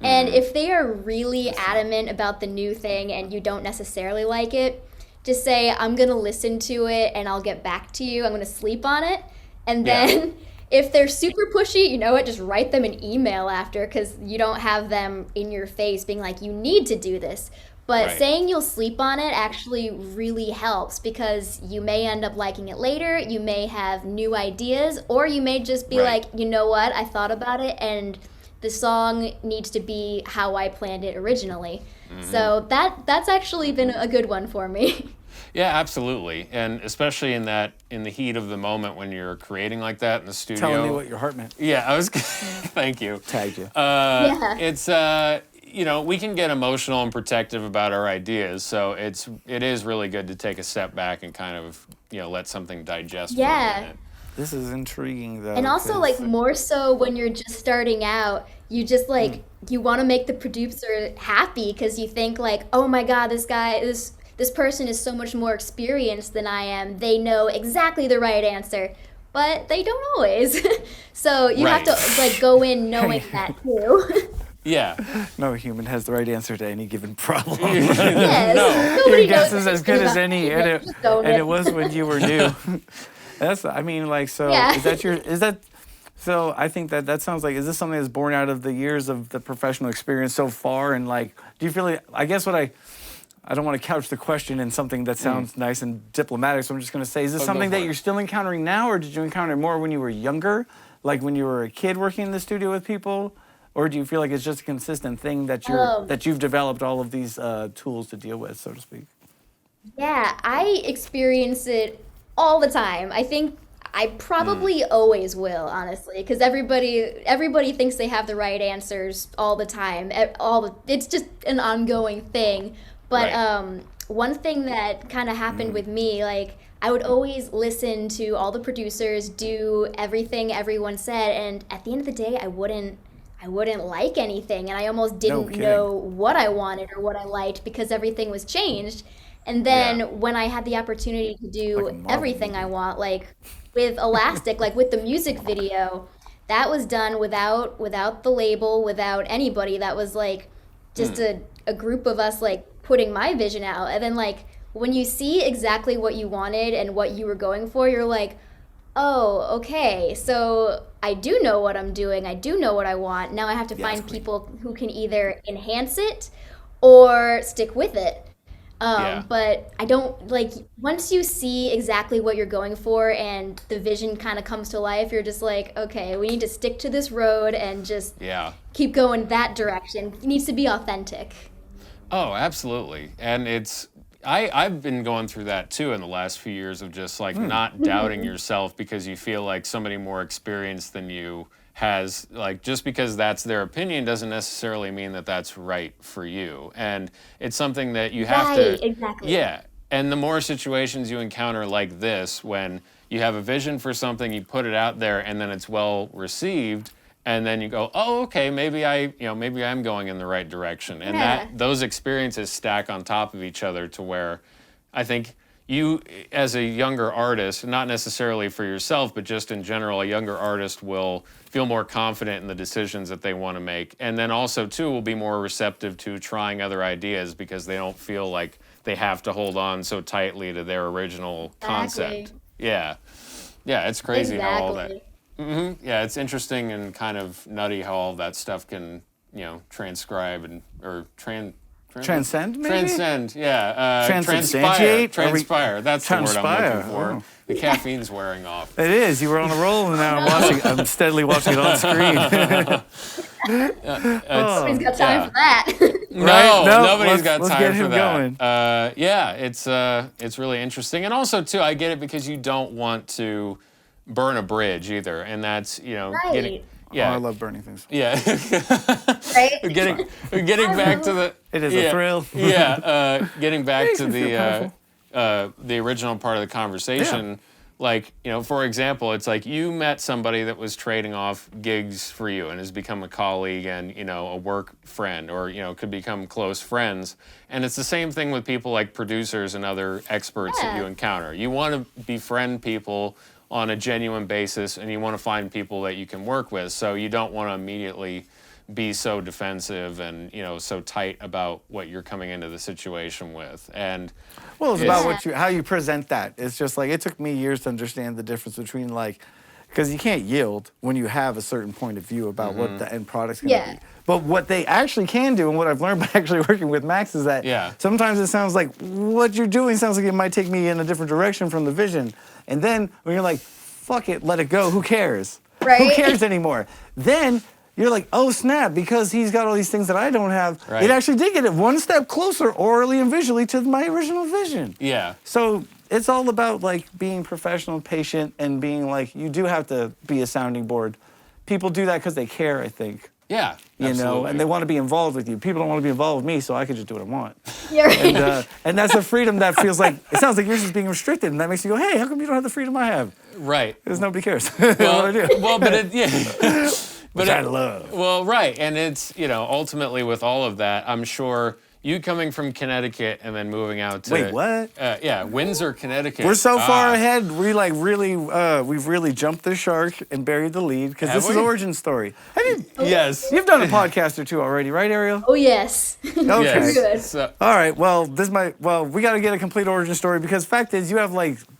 And if they are really adamant about the new thing and you don't necessarily like it, just say, I'm gonna listen to it and I'll get back to you. I'm gonna sleep on it. And Yeah. then if they're super pushy, you know what, just write them an email after, because you don't have them in your face being like, you need to do this. But Right. saying you'll sleep on it actually really helps, because you may end up liking it later, you may have new ideas, or you may just be Right. like, you know what, I thought about it and the song needs to be how I planned it originally. So that's actually been a good one for me. Yeah, absolutely. And especially in the heat of the moment when you're creating like that in the studio. Telling me what your heart meant. Yeah, I was thank you. Tagged you. Yeah. It's you know, we can get emotional and protective about our ideas, so it is really good to take a step back and kind of, you know, let something digest for Yeah. a minute. This is intriguing, though. And also, 'cause- like, more so when you're just starting out, you just like you want to make the producer happy, because you think like, oh my God, this person is so much more experienced than I am. They know exactly the right answer, but they don't always. So you have Right. to like go in knowing that too. Yeah. no human has the right answer to any given problem. Yes, No. nobody Your guess knows is as good as anything any, about and it. Just own it was when you were new. I mean, like, so Yeah. so I think that sounds like, is this something that's born out of the years of the professional experience so far? And like, do you feel like, I guess what I don't want to couch the question in something that sounds nice and diplomatic, so I'm just going to say, is this Oh, go something for that it. you're still encountering now, or did you encounter it more when you were younger? Like when you were a kid working in the studio with people? Or do you feel like it's just a consistent thing that you've developed all of these tools to deal with, so to speak? Yeah, I experience it all the time. I think I probably always will, honestly, because everybody thinks they have the right answers all the time. It's just an ongoing thing. But Right. one thing that kind of happened with me, like, I would always listen to all the producers, do everything everyone said, and at the end of the day, I wouldn't like anything, and I almost didn't kidding. know what I wanted or what I liked, because everything was changed. And then Yeah. when I had the opportunity to Like a do Marvel everything I want, like with Elastic, like with the music video, that was done without the label, without anybody. That was like just a group of us like putting my vision out. And then like when you see exactly what you wanted and what you were going for, you're like, oh, okay. So I do know what I'm doing. I do know what I want. Now I have to Yes, find queen. people who can either enhance it or stick with it. Yeah. But I don't like once you see exactly what you're going for and the vision kind of comes to life, you're just like, okay, we need to stick to this road and just Yeah. keep going that direction. It needs to be authentic. Oh, absolutely. And I've been going through that too in the last few years of just like not doubting yourself because you feel like somebody more experienced than you has, like, just because that's their opinion doesn't necessarily mean that that's right for you. And it's something that you have Right, to, exactly. yeah. And the more situations you encounter like this, when you have a vision for something, you put it out there and then it's well received, and then you go, oh, okay, maybe I'm going in the right direction. And Yeah. that those experiences stack on top of each other to where I think you, as a younger artist, not necessarily for yourself, but just in general, a younger artist will feel more confident in the decisions that they want to make. And then also, too, will be more receptive to trying other ideas because they don't feel like they have to hold on so tightly to their original Exactly. concept. Yeah. Yeah, it's crazy how all that. Exactly. Yeah, it's interesting and kind of nutty how all that stuff can, transcribe and or Transcend, maybe? transcend. Yeah, transpire. Transubstantiate? Transpire. That's the word I'm Transpire, looking for. oh. The caffeine's wearing off. It is. You were on a roll, and now I'm steadily watching it on screen. Nobody's got time Yeah. for that. No, Right? No, nobody's got let's time get for him that. going. Yeah, it's really interesting, and also too, I get it because you don't want to burn a bridge either, and that's getting Right. Oh, I yeah. love burning things. Yeah. Right? Getting back to the It is a thrill. getting back Makes to me feel powerful. the original part of the conversation, like, for example, it's like you met somebody that was trading off gigs for you and has become a colleague and, a work friend, or, could become close friends. And it's the same thing with people like producers and other experts that you Yeah. encounter. You want to befriend people on a genuine basis, and you want to find people that you can work with. So you don't want to immediately be so defensive and so tight about what you're coming into the situation with. And Well, it's about Yeah. how you present that. It's just like it took me years to understand the difference between because you can't yield when you have a certain point of view about what the end product's going to Yeah. be. But what they actually can do, and what I've learned by actually working with Max, is that sometimes it sounds like what you're doing sounds like it might take me in a different direction from the vision. And then when you're like, fuck it, let it go, who cares? Who Right. cares anymore? Then you're like, oh snap, because he's got all these things that I don't have, Right. it actually did get it one step closer orally and visually to my original vision. yeah. So it's all about being professional, patient, and being you do have to be a sounding board. People do that because they care, I think. Yeah. And they want to be involved with you. People don't want to be involved with me, so I can just do what I want. You're right. And that's a freedom that feels like, it sounds like yours is being restricted, and that makes you go, hey, how come you don't have the freedom I have? Right. Because nobody cares what I do. Well, but Which I love. Well, right, and it's ultimately with all of that, I'm sure you coming from Connecticut and then moving out to Wait, what? Yeah, Windsor, Connecticut. We're so far ahead. We we've really jumped the shark and buried the lead because Have this is we? origin story. Yes. You've done a podcast or two already, right, Ariel? Oh, yes. Okay. Yes. Good. So, All right. Well, we got to get a complete origin story because fact is you have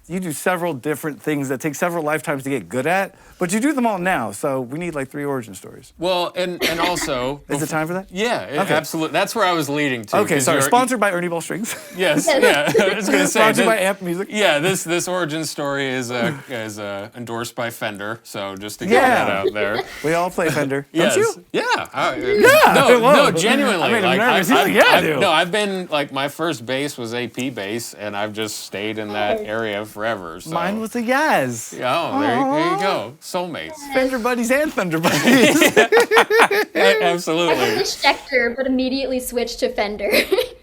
you do several different things that take several lifetimes to get good at, but you do them all now. So we need 3 origin stories. well, and also Is it time for that? Yeah, Okay. absolutely. That's where I was leading to. Okay, 'cause sorry. you're- Sponsored by Ernie Ball Strings. Yes, yeah. I was gonna say Sponsored by this- Amp Music. Yeah, this origin story is endorsed by Fender. So just to get Yeah. that out there. We all play Fender. Yes. Don't you? Yeah. No, whoa. genuinely. I made him like, nervous. He's like, yeah, I do. No, I've been my first bass was AP bass, and I've just stayed in that area forever. So. Mine was a Yaz. Oh, there you go. Soulmates. Fender Buddies and Thunder Buddies. I Absolutely. had a Schecter, but immediately switched to Fender.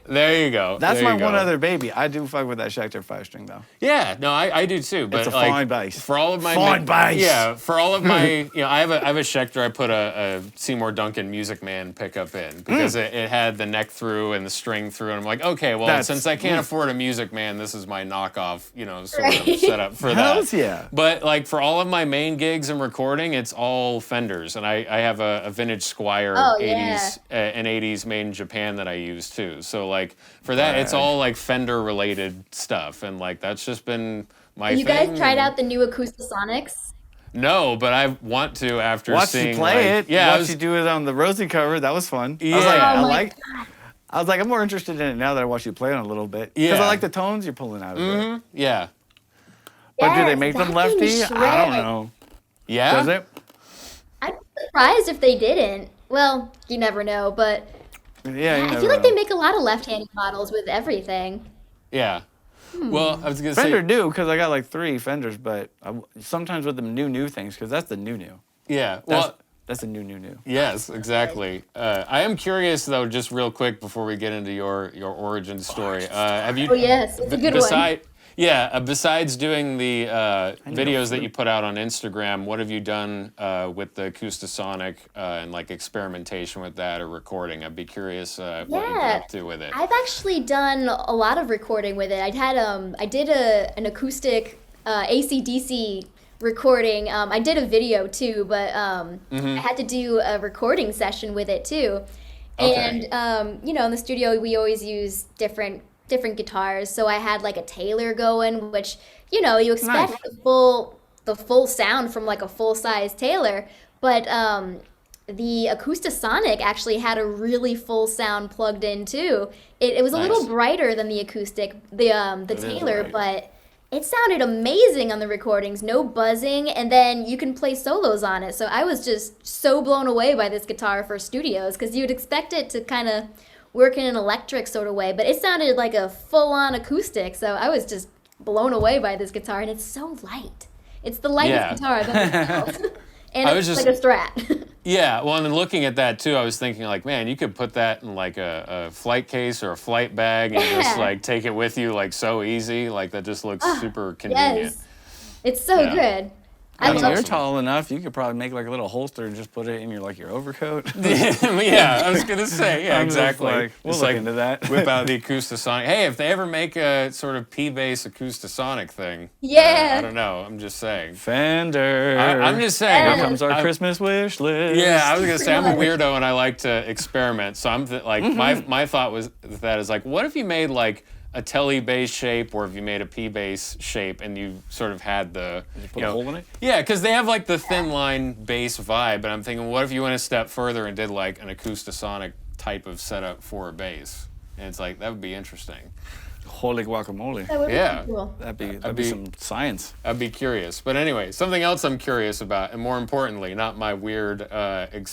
There you go. That's There my you go. one other baby. I do fuck with that Schecter 5-string though. Yeah, no, I do too. But It's a fine bass. For all of my Fine bass. Yeah, for all of my I have a Schecter. I put a Seymour Duncan Music Man pickup in because it had the neck through and the string through, and I'm like, okay, well, since I can't afford a Music Man, this is my knockoff, sort of Right. setup for that. Hells yeah. But for all of my main gigs and recording, it's all Fenders, and I have a vintage Squire Oh, 80s an 80s made in Japan that I use too. So for that, it's all Fender related stuff, and that's just been my You thing. guys tried out the new Acoustasonics? No, but I want to after Watch seeing you play like, it. Yeah, Watch you do it on the Rosie cover. That was fun. Yeah. I was like, Oh my I was like, I'm more interested in it now that I watched you play it a little bit. Because Yeah. I like the tones you're pulling out of it. yeah, But do they Yes, make them that thing lefty? I don't shreds. know. yeah. Does it? I'm surprised if they didn't. Well, you never know, but Yeah, you I never feel like know. they make a lot of left-handed models with everything. Yeah. Well, I was gonna Fender say. do, because I got like 3 Fenders, but sometimes with the new things, because that's the new. Yeah. That's, Well. that's the new. Yes, exactly. I am curious though, just real quick before we get into your origin story. Have you? Oh yes, it's a good one. Yeah. Besides doing the videos that you put out on Instagram, what have you done with the Acoustasonic and like experimentation with that or recording? I'd be curious what you've been up to with it. I've actually done a lot of recording with it. I did an acoustic AC/DC recording. I did a video too, but I had to do a recording session with it too. Okay. And in the studio we always use different guitars. So I had like a Taylor going, which you expect Nice. the full sound from like a full size Taylor, but the Acoustasonic actually had a really full sound plugged in too. It was a little Nice. brighter than the acoustic, the is Taylor, bright. but it sounded amazing on the recordings, no buzzing, and then you can play solos on it. So I was just so blown away by this guitar for studios, because you'd expect it to kind of work in an electric sort of way, but it sounded like a full-on acoustic. So I was just blown away by this guitar, and it's so light. It's the lightest Yeah. guitar I've ever held. And I it's was like a Strat. Yeah, well, and then looking at that too, I was thinking like, man, you could put that in like a flight case or a flight bag and just Yeah. like take it with you like so easy. Like that just looks super convenient. Yes. It's so Yeah. good. I mean, love you're it. tall enough. You could probably make like a little holster and just put it in your overcoat. Yeah, I was gonna say, yeah, I'm just exactly. like, we'll Just look like into that. whip out the Acoustasonic. Hey, if they ever make a sort of P-bass Acoustasonic thing, Yeah. I don't know. I'm just saying. Fender. I'm just saying. Here Here comes our I'm- Christmas wish list. Yeah, I was gonna say I'm a Pretty much. weirdo and I like to experiment. So I'm like my thought was that is like, what if you made like a telly bass shape, or if you made a P bass shape and you sort of had the Put a hole in it. Yeah, because they have like the thin line bass vibe, but I'm thinking, what if you went a step further and did like an Acoustasonic type of setup for a bass? And it's like that would be interesting. Holy guacamole. That would be Yeah. pretty cool. That'd be some science. I'd be curious. But anyway, something else I'm curious about, and more importantly, not my weird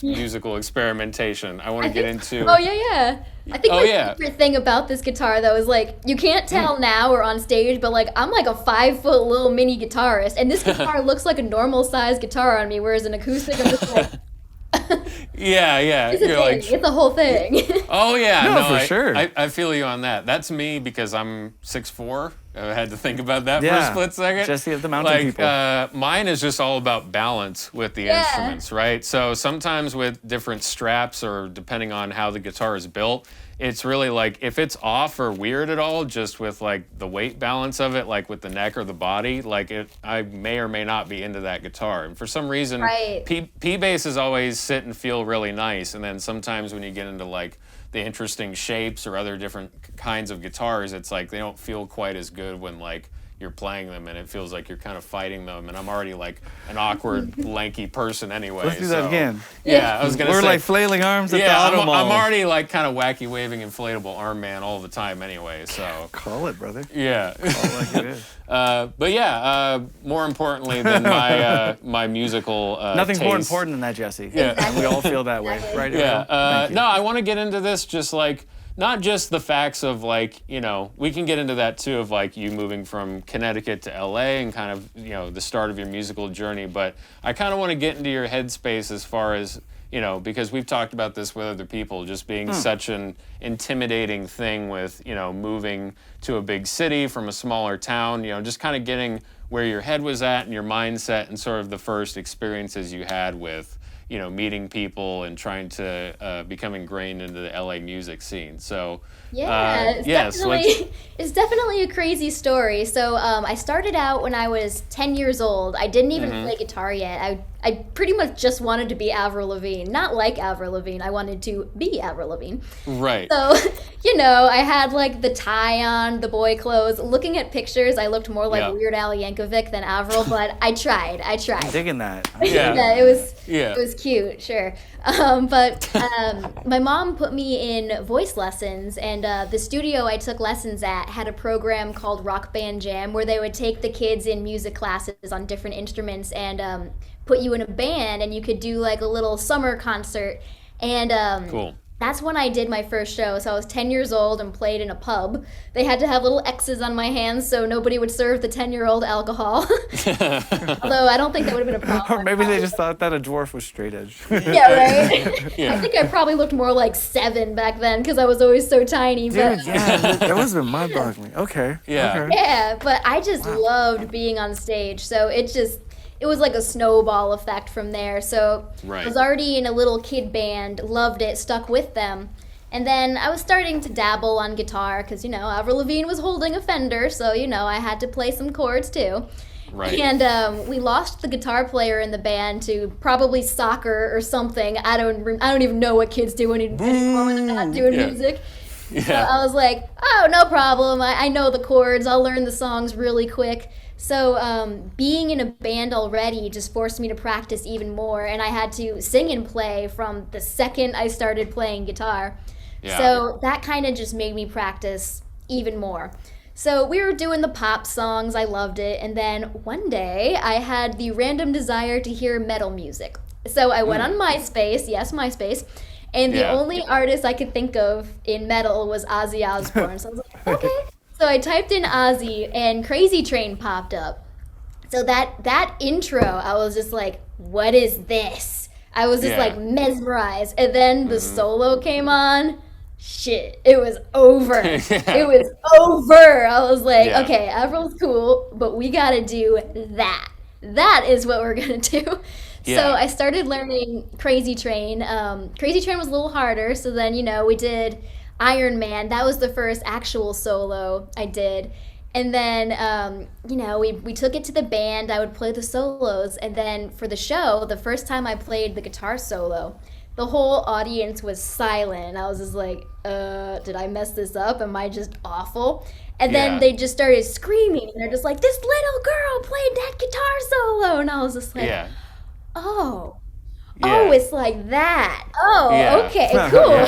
musical experimentation. I want to get into. Oh yeah. I think Oh, my yeah. favorite thing about this guitar though is like you can't tell now or on stage, but like I'm like a 5-foot little mini guitarist, and this guitar looks like a normal size guitar on me, whereas an acoustic I'm just like Yeah. it's a You're thing. like, It's a whole thing. oh yeah, No, for I, sure. I feel you on that. That's me because I'm 6'4". I had to think about that for a Yeah, split second. Jesse of the mountain like, people. mine is just all about balance with the Yeah. instruments, right? So sometimes with different straps or depending on how the guitar is built, it's really like if it's off or weird at all, just with like the weight balance of it, like with the neck or the body, like I may or may not be into that guitar. And for some reason, Right. P basses always sit and feel really nice. And then sometimes when you get into like the interesting shapes or other different kinds of guitars, it's like they don't feel quite as good when like you're playing them and it feels like you're kind of fighting them. And I'm already like an awkward, lanky person anyway. Let's do that so- again. Yeah, I was gonna We're say. like flailing arms at yeah, the auto I'm mall. already like kind of wacky waving inflatable arm man all the time anyway. So Call it, brother. yeah. Call it like it is. But yeah, more importantly than my my musical Nothing's more tastes. important than that, Jesse. Yeah. And we all feel that way, Exactly. right? Yeah. Ariel? Thank you. No, I want to get into this just like not just the facts of like, we can get into that too of like you moving from Connecticut to LA and kind of, the start of your musical journey, but I kind of want to get into your headspace as far as, because we've talked about this with other people, just being such an intimidating thing with, moving to a big city from a smaller town, just kind of getting where your head was at and your mindset and sort of the first experiences you had with, meeting people and trying to become ingrained into the LA music scene. So Yeah, it's definitely a crazy story. So I started out when I was 10 years old. I didn't even play guitar yet. I pretty much just wanted to be Avril Lavigne. Not like Avril Lavigne. I wanted to be Avril Lavigne. Right. So, I had like the tie on, the boy clothes. Looking at pictures, I looked more like Weird Al Yankovic than Avril, but I tried. I'm digging that. Yeah, it was cute, sure. But my mom put me in voice lessons, and the studio I took lessons at had a program called Rock Band Jam where they would take the kids in music classes on different instruments and put you in a band, and you could do like a little summer concert. And cool. That's when I did my first show. So I was 10 years old and played in a pub. They had to have little X's on my hands so nobody would serve the 10-year-old alcohol. Although I don't think that would have been a problem. Or maybe they just thought that a dwarf was straight edge. Yeah, right? Yeah. I think I probably looked more like 7 back then because I was always so tiny. Dude, yeah, that was mind-boggling. Okay. Yeah. Okay. Yeah, but I just loved being on stage. So it was like a snowball effect from there. So I was already in a little kid band, loved it, stuck with them. And then I was starting to dabble on guitar because, Avril Lavigne was holding a Fender. So, I had to play some chords too. Right. And we lost the guitar player in the band to probably soccer or something. I don't even know what kids do anymore when they're not doing music. Yeah. So I was like, oh, no problem. I know the chords. I'll learn the songs really quick. So being in a band already just forced me to practice even more, and I had to sing and play from the second I started playing guitar. Yeah. So that kind of just made me practice even more. So we were doing the pop songs, I loved it, and then one day I had the random desire to hear metal music. So I went on MySpace, yes, MySpace, and the only artist I could think of in metal was Ozzy Osbourne. So I was like, okay. So I typed in Ozzy and Crazy Train popped up. So that intro, I was just like, what is this? I was just like mesmerized. And then the solo came on. Shit, it was over. It was over. I was like, okay, Avril's cool, but we gotta do that. That is what we're gonna do. Yeah. So I started learning Crazy Train. Crazy Train was a little harder. So then, we did Iron Man. That was the first actual solo I did. And then, we took it to the band. I would play the solos. And then for the show, the first time I played the guitar solo, the whole audience was silent. I was just like, did I mess this up? Am I just awful? And then they just started screaming. And they're just like, this little girl played that guitar solo. And I was just like, oh. Oh, it's like that. Oh, okay, cool.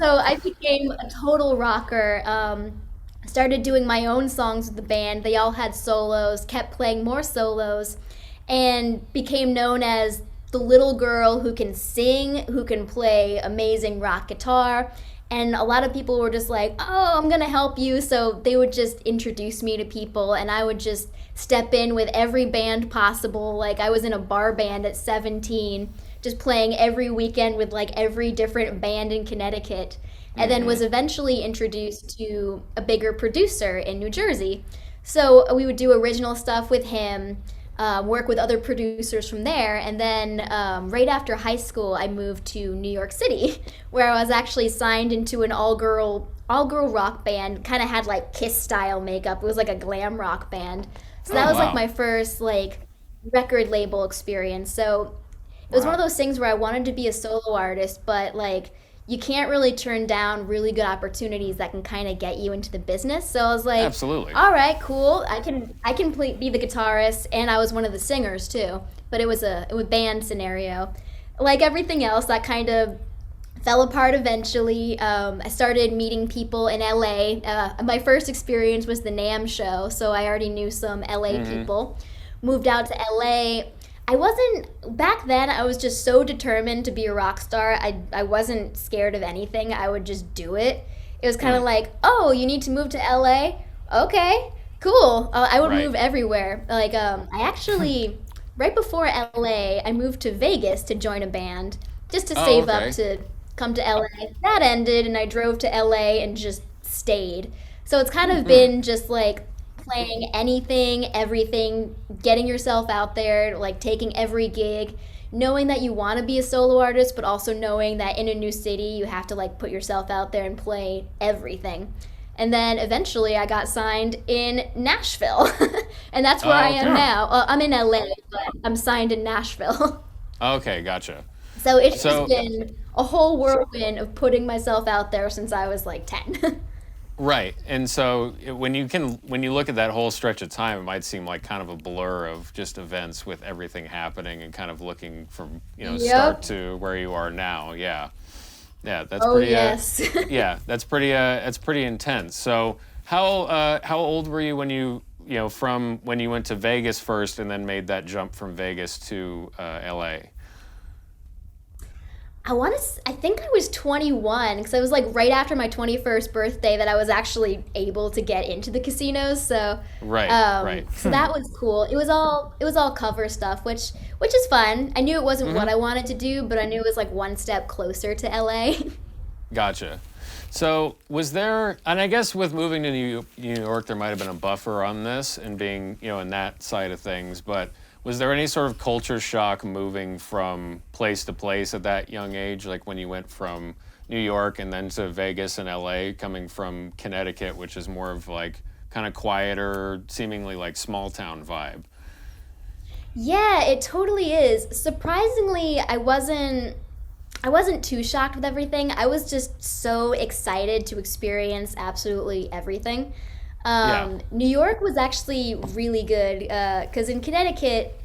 So I became a total rocker. Started doing my own songs with the band. They all had solos, kept playing more solos, and became known as the little girl who can sing, who can play amazing rock guitar. And a lot of people were just like, oh, I'm going to help you. So they would just introduce me to people, and I would just step in with every band possible. Like I was in a bar band at 17, just playing every weekend with like every different band in Connecticut, and then was eventually introduced to a bigger producer in New Jersey. So we would do original stuff with him, work with other producers from there, and then right after high school, I moved to New York City, where I was actually signed into an all-girl rock band. Kind of had like Kiss style makeup. It was like a glam rock band. So that was like my first like record label experience. So it was one of those things where I wanted to be a solo artist, but like you can't really turn down really good opportunities that can kind of get you into the business. So I was like, absolutely, all right, cool. I can be the guitarist, and I was one of the singers too. But it was a band scenario. Like everything else, that kind of fell apart eventually. I started meeting people in LA. My first experience was the NAMM show, so I already knew some LA people. Moved out to LA. Back then, I was just so determined to be a rock star. I wasn't scared of anything. I would just do it. It was kind of like, oh, you need to move to LA? Okay, cool. I would move everywhere. Like, I actually, right before LA, I moved to Vegas to join a band, just to save up to come to LA. That ended, and I drove to LA and just stayed. So it's kind of been just like playing anything, everything, getting yourself out there, like taking every gig, knowing that you want to be a solo artist, but also knowing that in a new city, you have to like put yourself out there and play everything. And then eventually I got signed in Nashville. And that's where I am now. I'm in LA, but I'm signed in Nashville. Okay, gotcha. So it's just been a whole whirlwind of putting myself out there since I was like 10. Right. And so when you look at that whole stretch of time, it might seem like kind of a blur of just events with everything happening and kind of looking from, start to where you are now. Yeah. Yeah, that's pretty yes. Yeah, that's pretty intense. So how old were you when from when you went to Vegas first and then made that jump from Vegas to LA? I think I was 21 because I was like right after my 21st birthday that I was actually able to get into the casinos. So right. So that was cool. It was all cover stuff, which is fun. I knew it wasn't what I wanted to do, but I knew it was like one step closer to LA. Gotcha. So was there, and I guess with moving to New York, there might have been a buffer on this and being, in that side of things, but was there any sort of culture shock moving from place to place at that young age, like when you went from New York and then to Vegas and LA, coming from Connecticut, which is more of like kind of quieter, seemingly like small town vibe? Yeah, it totally is. Surprisingly, I wasn't too shocked with everything. I was just so excited to experience absolutely everything. New York was actually really good because in Connecticut,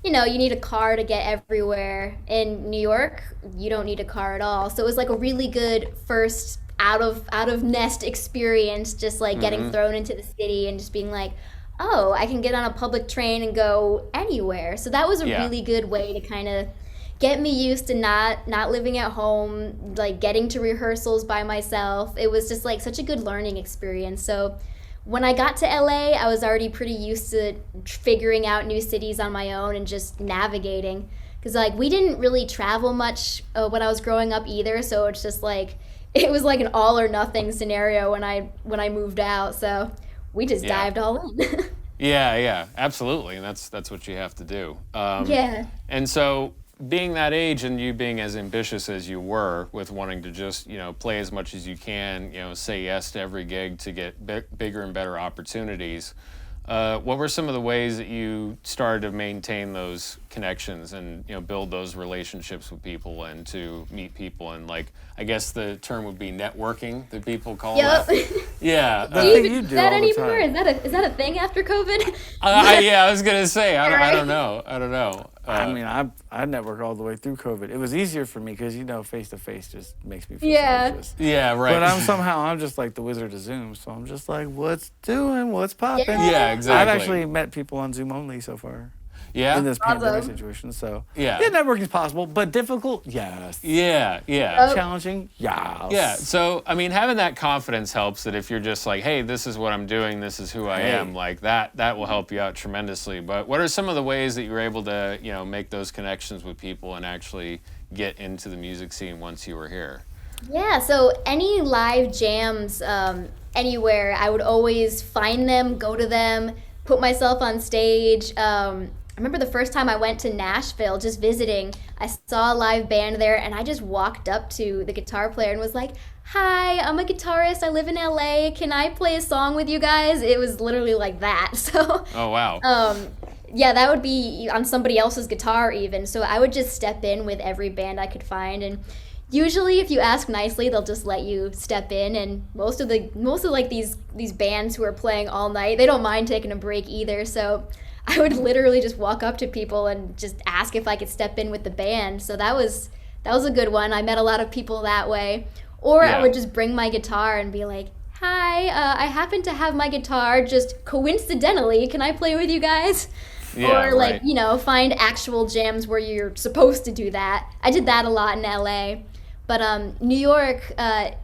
you need a car to get everywhere. In New York, you don't need a car at all. So it was like a really good first out of nest experience, just like getting thrown into the city and just being like, oh, I can get on a public train and go anywhere. So that was a really good way to kind of get me used to not living at home, like getting to rehearsals by myself. It was just like such a good learning experience. So when I got to LA, I was already pretty used to figuring out new cities on my own and just navigating. Because like we didn't really travel much when I was growing up either, so it's just like it was like an all or nothing scenario when I moved out. So we just dived all in. Yeah, absolutely, and that's what you have to do. Yeah. And so, being that age and you being as ambitious as you were with wanting to just play as much as you can, say yes to every gig to get bigger and better opportunities, what were some of the ways that you started to maintain those connections and build those relationships with people and to meet people, and like I guess the term would be networking that people call that. Yeah. Do you even do that anymore? Is that a thing after COVID? I was gonna say I don't know. I mean, I networked all the way through COVID. It was easier for me because face to face just makes me feel so anxious. Yeah, right. But I'm just like the Wizard of Zoom, so I'm just like, what's popping? Yeah, exactly. I've actually met people on Zoom only so far. Yeah. In this pandemic situation, so networking is possible, but difficult. Yes. Yeah. Challenging. Yes. Yeah. So I mean, having that confidence helps. That if you're just like, hey, this is what I'm doing, this is who I am, like that will help you out tremendously. But what are some of the ways that you're able to make those connections with people and actually get into the music scene once you were here? Yeah. So any live jams anywhere, I would always find them, go to them, put myself on stage. I remember the first time I went to Nashville just visiting, I saw a live band there and I just walked up to the guitar player and was like, hi, I'm a guitarist, I live in LA, can I play a song with you guys? It was literally like that. So oh wow. Yeah, that would be on somebody else's guitar even. So I would just step in with every band I could find, and usually if you ask nicely, they'll just let you step in, and most of like these bands who are playing all night, they don't mind taking a break either. So I would literally just walk up to people and just ask if I could step in with the band. So that was a good one. I met a lot of people that way. Or I would just bring my guitar and be like, hi, I happen to have my guitar just coincidentally. Can I play with you guys? Yeah, or like, find actual jams where you're supposed to do that. I did that a lot in LA. But New York,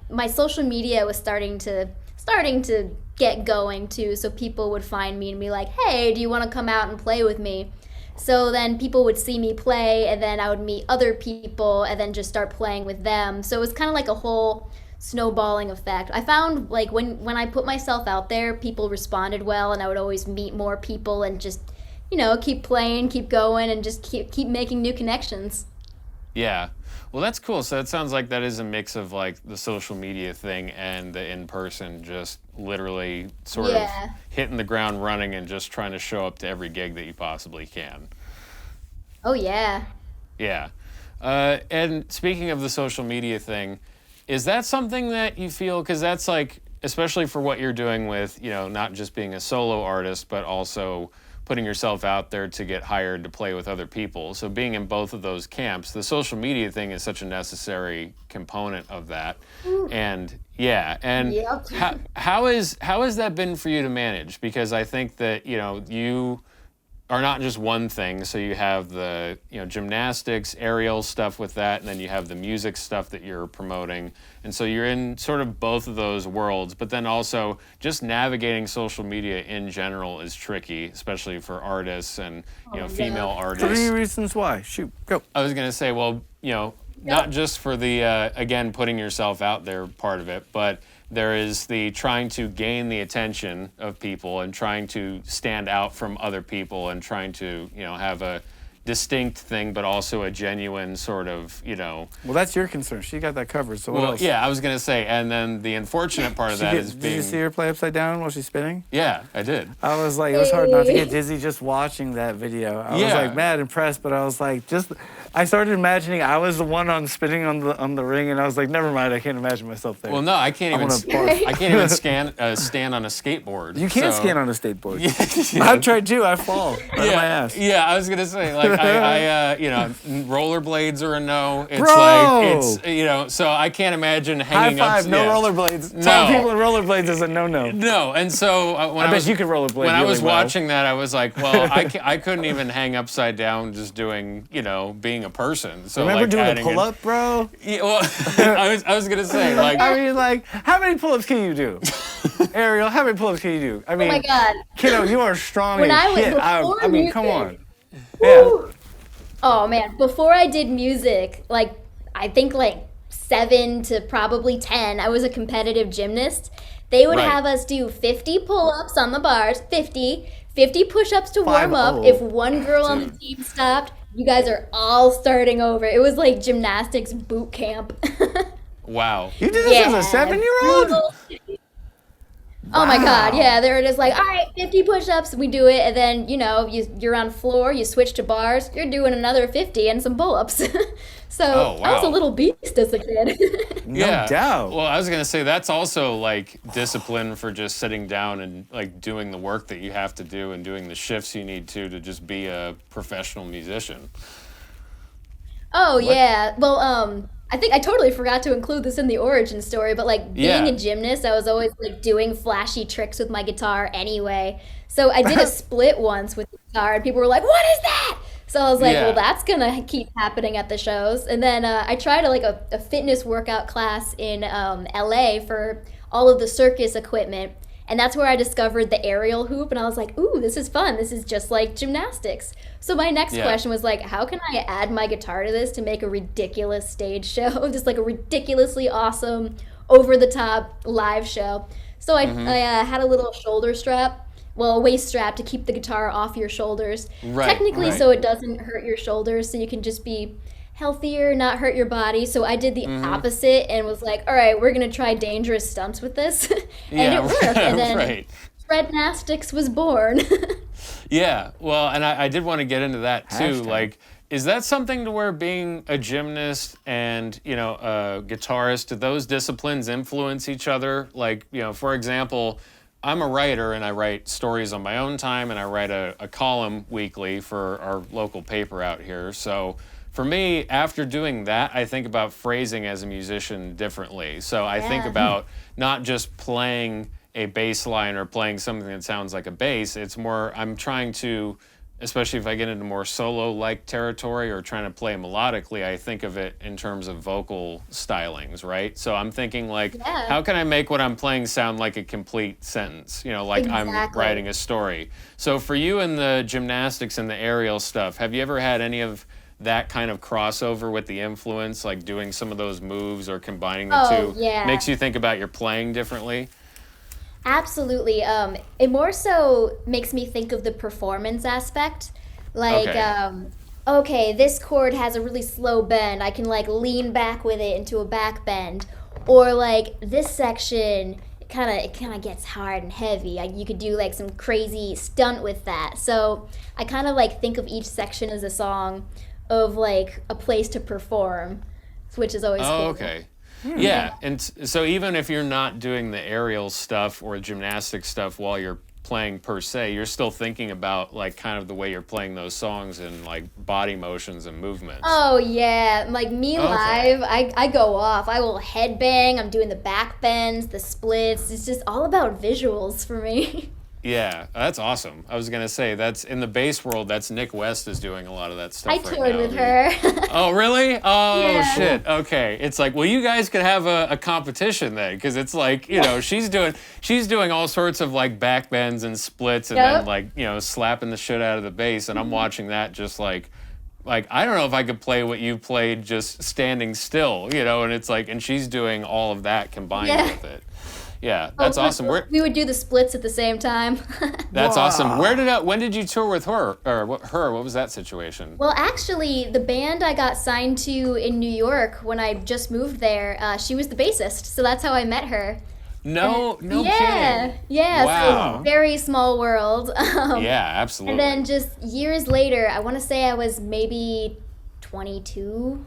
my social media was starting to get going too, so people would find me and be like, hey, do you want to come out and play with me? So then people would see me play, and then I would meet other people and then just start playing with them. So it was kind of like a whole snowballing effect. I found like when I put myself out there, people responded well, and I would always meet more people and just, keep playing, keep going, and just keep making new connections. Yeah. Well, that's cool. So it sounds like that is a mix of like the social media thing and the in-person, just literally sort of hitting the ground running and just trying to show up to every gig that you possibly can. Oh, yeah. Yeah. And speaking of the social media thing, is that something that you feel, because that's like, especially for what you're doing with, not just being a solo artist, but also putting yourself out there to get hired to play with other people. So being in both of those camps, the social media thing is such a necessary component of that. And Yep. how has that been for you to manage? Because I think that, you are not just one thing. So you have the, gymnastics, aerial stuff with that, and then you have the music stuff that you're promoting. And so you're in sort of both of those worlds, but then also just navigating social media in general is tricky, especially for artists and, female artists. 3 reasons why. Shoot, go. I was going to say, well, not just for the, again, putting yourself out there part of it, but there is the trying to gain the attention of people and trying to stand out from other people and trying to, have a distinct thing, but also a genuine sort of, Well, that's your concern. She got that covered, so what else? Yeah, I was going to say, and then the unfortunate part of that is being... Did you see her play upside down while she's spinning? Yeah, I did. I was like, it was hard not to get dizzy just watching that video. I was like mad impressed, but I was like, I started imagining I was the one spinning on the ring, and I was like, never mind, I can't imagine myself there. Well, no, I can't even stand on a skateboard. You can't stand on a skateboard. I've tried too. I fall out of my ass. Yeah, I was gonna say, like, I rollerblades are a no. It's so I can't imagine hanging High five, up. no rollerblades. No. Telling people in rollerblades is a no-no. No, and so I bet you could rollerblade. When I was really well. watching that, I was like, well, I couldn't even hang upside down just doing, being a person. So remember like doing a pull-up, bro? Yeah, well, I was gonna say, like, I mean, like, how many pull-ups can you do? Ariel, how many pull-ups can you do? I mean, Oh my God. Kiddo, you are strong When as I was shit. before I mean, music, come on. Woo. Oh man, before I did music, like I think like 7 to probably 10, I was a competitive gymnast. They would have us do 50 pull-ups on the bars, 50 push-ups to warm up. If one girl on the team stopped, you guys are all starting over. It was like gymnastics boot camp. Wow. You did this as a 7-year-old? Oh my God, yeah. They were just like, all right, 50 push-ups, we do it, and then, you're on floor, you switch to bars, you're doing another 50 and some pull-ups. So I was a little beast as a kid. No doubt. Well, I was going to say that's also like discipline for just sitting down and like doing the work that you have to do and doing the shifts you need to just be a professional musician. Oh, yeah. Well, I think I totally forgot to include this in the origin story, but like being a gymnast, I was always like doing flashy tricks with my guitar anyway. So I did a split once with the guitar, and people were like, "What is that?" So I was like, well, that's gonna keep happening at the shows. And then I tried a fitness workout class in LA for all of the circus equipment. And that's where I discovered the aerial hoop, and I was like, ooh, this is fun. This is just like gymnastics. So my next question was like, how can I add my guitar to this to make a ridiculous stage show? Just like a ridiculously awesome, over-the-top live show. So I had a little shoulder strap, a waist strap to keep the guitar off your shoulders. Technically, so it doesn't hurt your shoulders, so you can just be healthier, not hurt your body. So I did the opposite and was like, all right, we're going to try dangerous stunts with this. And it worked. And then Shrednastics was born. Yeah. Well, and I did want to get into that too. Like, is that something to where being a gymnast and, a guitarist, do those disciplines influence each other? Like, for example, I'm a writer and I write stories on my own time and I write a column weekly for our local paper out here. So for me, after doing that, I think about phrasing as a musician differently. So I think about not just playing a bass line or playing something that sounds like a bass. It's more, I'm trying to, especially if I get into more solo-like territory or trying to play melodically, I think of it in terms of vocal stylings, right? So I'm thinking like, how can I make what I'm playing sound like a complete sentence? Like I'm writing a story. So for you in the gymnastics and the aerial stuff, have you ever had any of that kind of crossover with the influence, like doing some of those moves or combining the Oh, two, yeah. makes you think about your playing differently? Absolutely. It more so makes me think of the performance aspect. Like, Okay. Okay, this chord has a really slow bend. I can like lean back with it into a back bend. Or like this section, it kind of gets hard and heavy. You could do like some crazy stunt with that. So I kind of like think of each section as a song of like a place to perform, which is always Oh, cool. okay. Yeah, and so even if you're not doing the aerial stuff or gymnastic stuff while you're playing per se, you're still thinking about like kind of the way you're playing those songs and like body motions and movements. Oh yeah, like me Okay. live, I go off. I will headbang. I'm doing the back bends, the splits. It's just all about visuals for me. Yeah, that's awesome. I was gonna say that's in the bass world. That's Nick West is doing a lot of that stuff I right toured now. with her. Oh, really? Oh, Yeah. shit. Okay. It's like, well, you guys could have a competition then, because it's like, she's doing all sorts of like back bends and splits, and then Yep. like, slapping the shit out of the bass, and I'm watching that just like I don't know if I could play what you played just standing still, and it's like, and she's doing all of that combined Yeah. with it. Yeah, that's Oh, awesome. we would do the splits at the same time. That's awesome. Wow. When did you tour with her, or what was that situation? Well, actually, the band I got signed to in New York when I just moved there, she was the bassist, so that's how I met her. No Yeah, kidding. yeah. Wow. So very small world. Yeah, absolutely. And then just years later, I want to say I was maybe 22.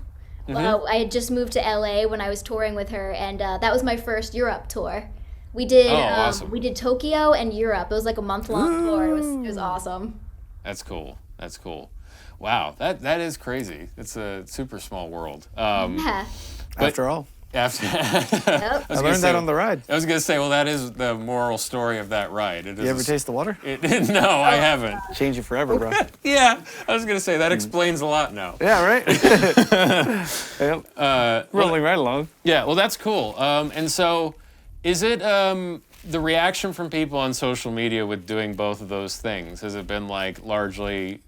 I had just moved to LA when I was touring with her, and that was my first Europe tour. We did awesome. we did Tokyo and Europe. It was like a month-long tour. It was awesome. That's cool. That's cool. Wow, that is crazy. It's a super small world. Yeah. After all, After, Yep. I learned that on the ride. I was gonna say, well, that is the moral story of that ride. It is You ever taste the water? No, I haven't. Change it forever, bro. Yeah, I was gonna say that explains a lot now. Yeah, right? Yep. Rolling right along. Yeah, well, that's cool. And so, is it the reaction from people on social media with doing both of those things? Has it been like largely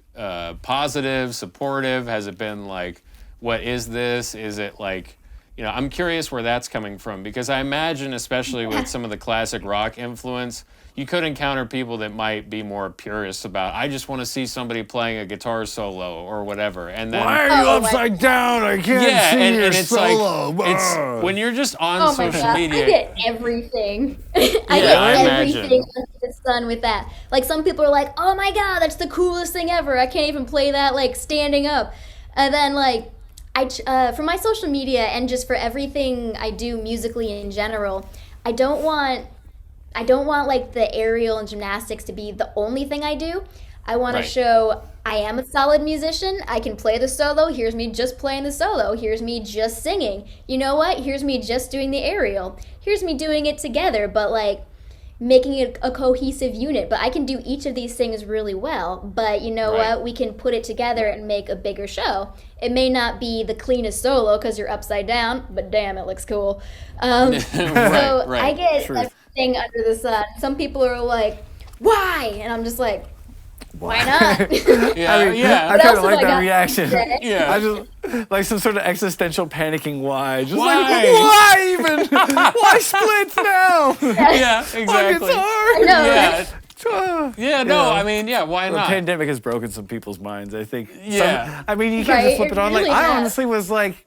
positive, supportive? Has it been like, what is this? Is it like, I'm curious where that's coming from, because I imagine, especially with some of the classic rock influence, you could encounter people that might be more purists about, I just want to see somebody playing a guitar solo or whatever. And then Why are you upside down? I can't yeah, see your and it's solo. like it's when you're just on Oh my social god, media. I get everything. I Yeah, get I everything imagine. under the sun with that. Like some people are like, "Oh my god, that's the coolest thing ever! I can't even play that like standing up." And then like, for my social media and just for everything I do musically in general, I don't want like the aerial and gymnastics to be the only thing I do. I want Right. to show I am a solid musician. I can play the solo. Here's me just playing the solo. Here's me just singing. You know what? Here's me just doing the aerial. Here's me doing it together, but like making it a cohesive unit. But I can do each of these things really well. But you know Right. what? We can put it together and make a bigger show. It may not be the cleanest solo because you're upside down, but damn, it looks cool. So right. I get Truth. everything under the sun. Some people are like, why? And I'm just like, why not? Yeah, I mean, yeah. I What kind else of have like I that got reaction. to say? Yeah. I just like some sort of existential panicking. Why? Just Why? like why even? Why splits now? Yeah, On exactly. guitar? know, Yeah, Ah. yeah, no, Yeah. I mean, yeah, why The not? pandemic has broken some people's minds, I think. Yeah. I mean, you can't Right, just flip it it on. Like, really I has. honestly was like,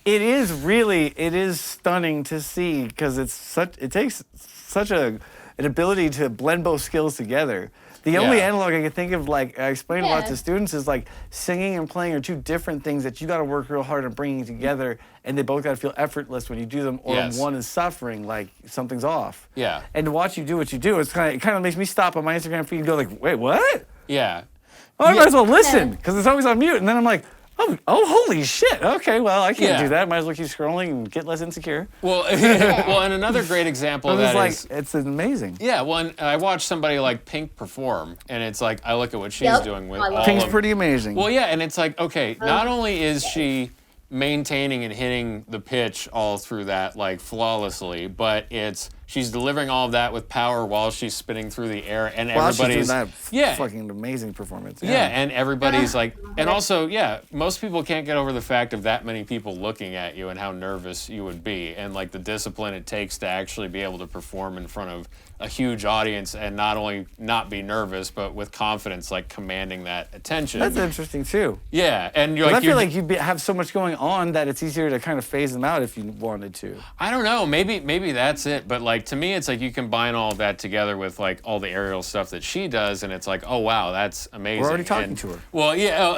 it is stunning to see because it takes such an ability to blend both skills together. The only Yeah. analog I can think of, like I explain a lot Yeah. to students, is like singing and playing are two different things that you got to work real hard on bringing together, and they both got to feel effortless when you do them, or Yes. one is suffering, like something's off. Yeah. And to watch you do what you do, it kind of makes me stop on my Instagram feed and go like, wait, what? Yeah. Oh, I Yeah. might as well listen because it's always on mute. And then I'm like, oh, holy shit. Okay, well, I can't Yeah. do that. Might as well keep scrolling and get less insecure. Well, well, and another great example But of it's that like, is, it's amazing. yeah, well, I watch somebody like Pink perform, and it's like, I look at what she's Yep. doing with I love all Pink's of, pretty amazing. well, yeah, and it's like, okay, not only is she maintaining and hitting the pitch all through that like flawlessly, but it's she's delivering all of that with power while she's spinning through the air, and While she's doing everybody's that fucking amazing performance. yeah, and everybody's like, and also, yeah, most people can't get over the fact of that many people looking at you and how nervous you would be, and like the discipline it takes to actually be able to perform in front of a huge audience and not only not be nervous, but with confidence, like commanding that attention. That's interesting too. Yeah, and you're 'Cause like, I feel like you'd have so much going on that it's easier to kind of phase them out if you wanted to. I don't know. Maybe that's it. But like to me, it's like you combine all of that together with like all the aerial stuff that she does, and it's like, oh wow, that's amazing. We're already talking to her. Well, yeah.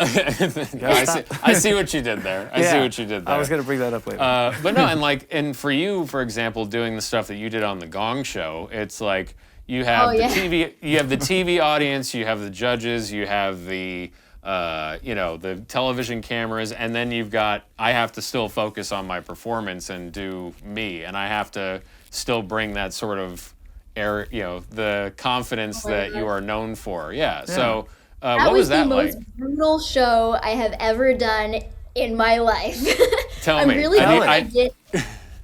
I see what you did there. I see what you did there. I was gonna bring that up later. But no, and for you, for example, doing the stuff that you did on the Gong Show, it's like you have the TV audience, you have the judges, you have the the television cameras, and then I have to still focus on my performance and do me, and I have to still bring that sort of the confidence that you are known for. Yeah. So what was that like? That was the most brutal show I have ever done in my life. Tell me. I'm really glad it.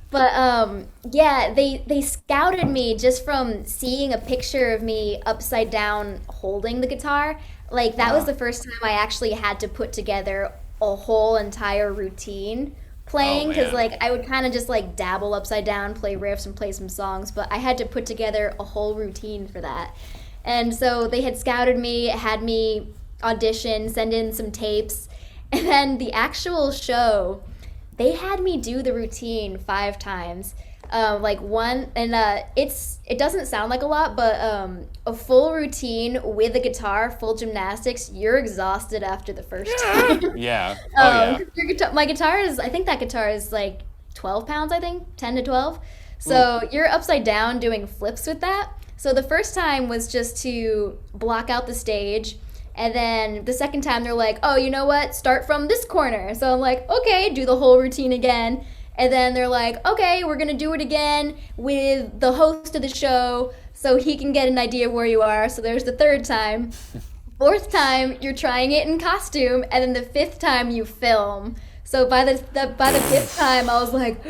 But they scouted me just from seeing a picture of me upside down holding the guitar. Like that was the first time I actually had to put together a whole entire routine playing, because like I would kind of just like dabble upside down, play riffs and play some songs, but I had to put together a whole routine for that. And so they had scouted me, had me audition, send in some tapes, and then the actual show, they had me do the routine 5 times. It doesn't sound like a lot, but a full routine with a guitar, full gymnastics, you're exhausted after the first time. Yeah. My guitar is, I think that guitar is like 12 pounds, 10 to 12. So you're upside down doing flips with that. So the first time was just to block out the stage. And then the second time they're like, oh, you know what? Start from this corner. So I'm like, okay, do the whole routine again. And then they're like, okay, we're going to do it again with the host of the show so he can get an idea of where you are. So there's the third time. Fourth time, you're trying it in costume. And then the fifth time, you film. So by the fifth time, I was like...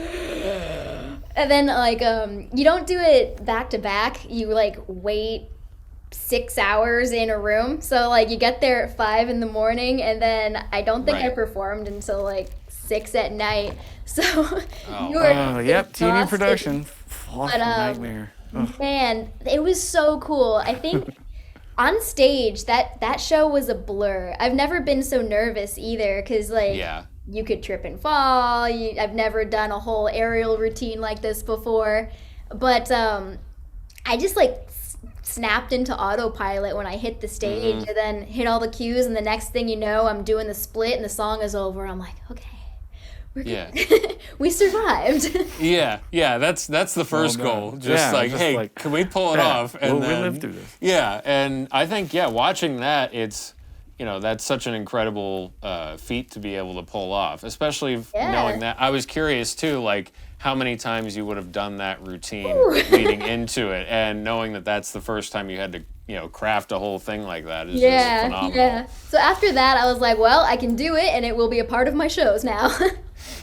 And then, like, you don't do it back to back. You, like, wait 6 hours in a room. So, like, you get there at 5 in the morning, and then I don't think I performed until, like, 6 at night. So TV production. Fucking nightmare. Man, it was so cool. I think on stage that show was a blur. I've never been so nervous either, because like you could trip and fall. I've never done a whole aerial routine like this before, but I just like snapped into autopilot when I hit the stage, and then hit all the cues, and the next thing you know, I'm doing the split and the song is over. I'm like, okay. We survived. That's the first goal. Just can we pull it off? And we lived through this. Yeah, and I think watching that, it's that's such an incredible feat to be able to pull off, especially knowing that. I was curious too, like how many times you would have done that routine leading into it, and knowing that that's the first time you had to craft a whole thing like that is just phenomenal. Yeah. So after that, I was like, well, I can do it, and it will be a part of my shows now.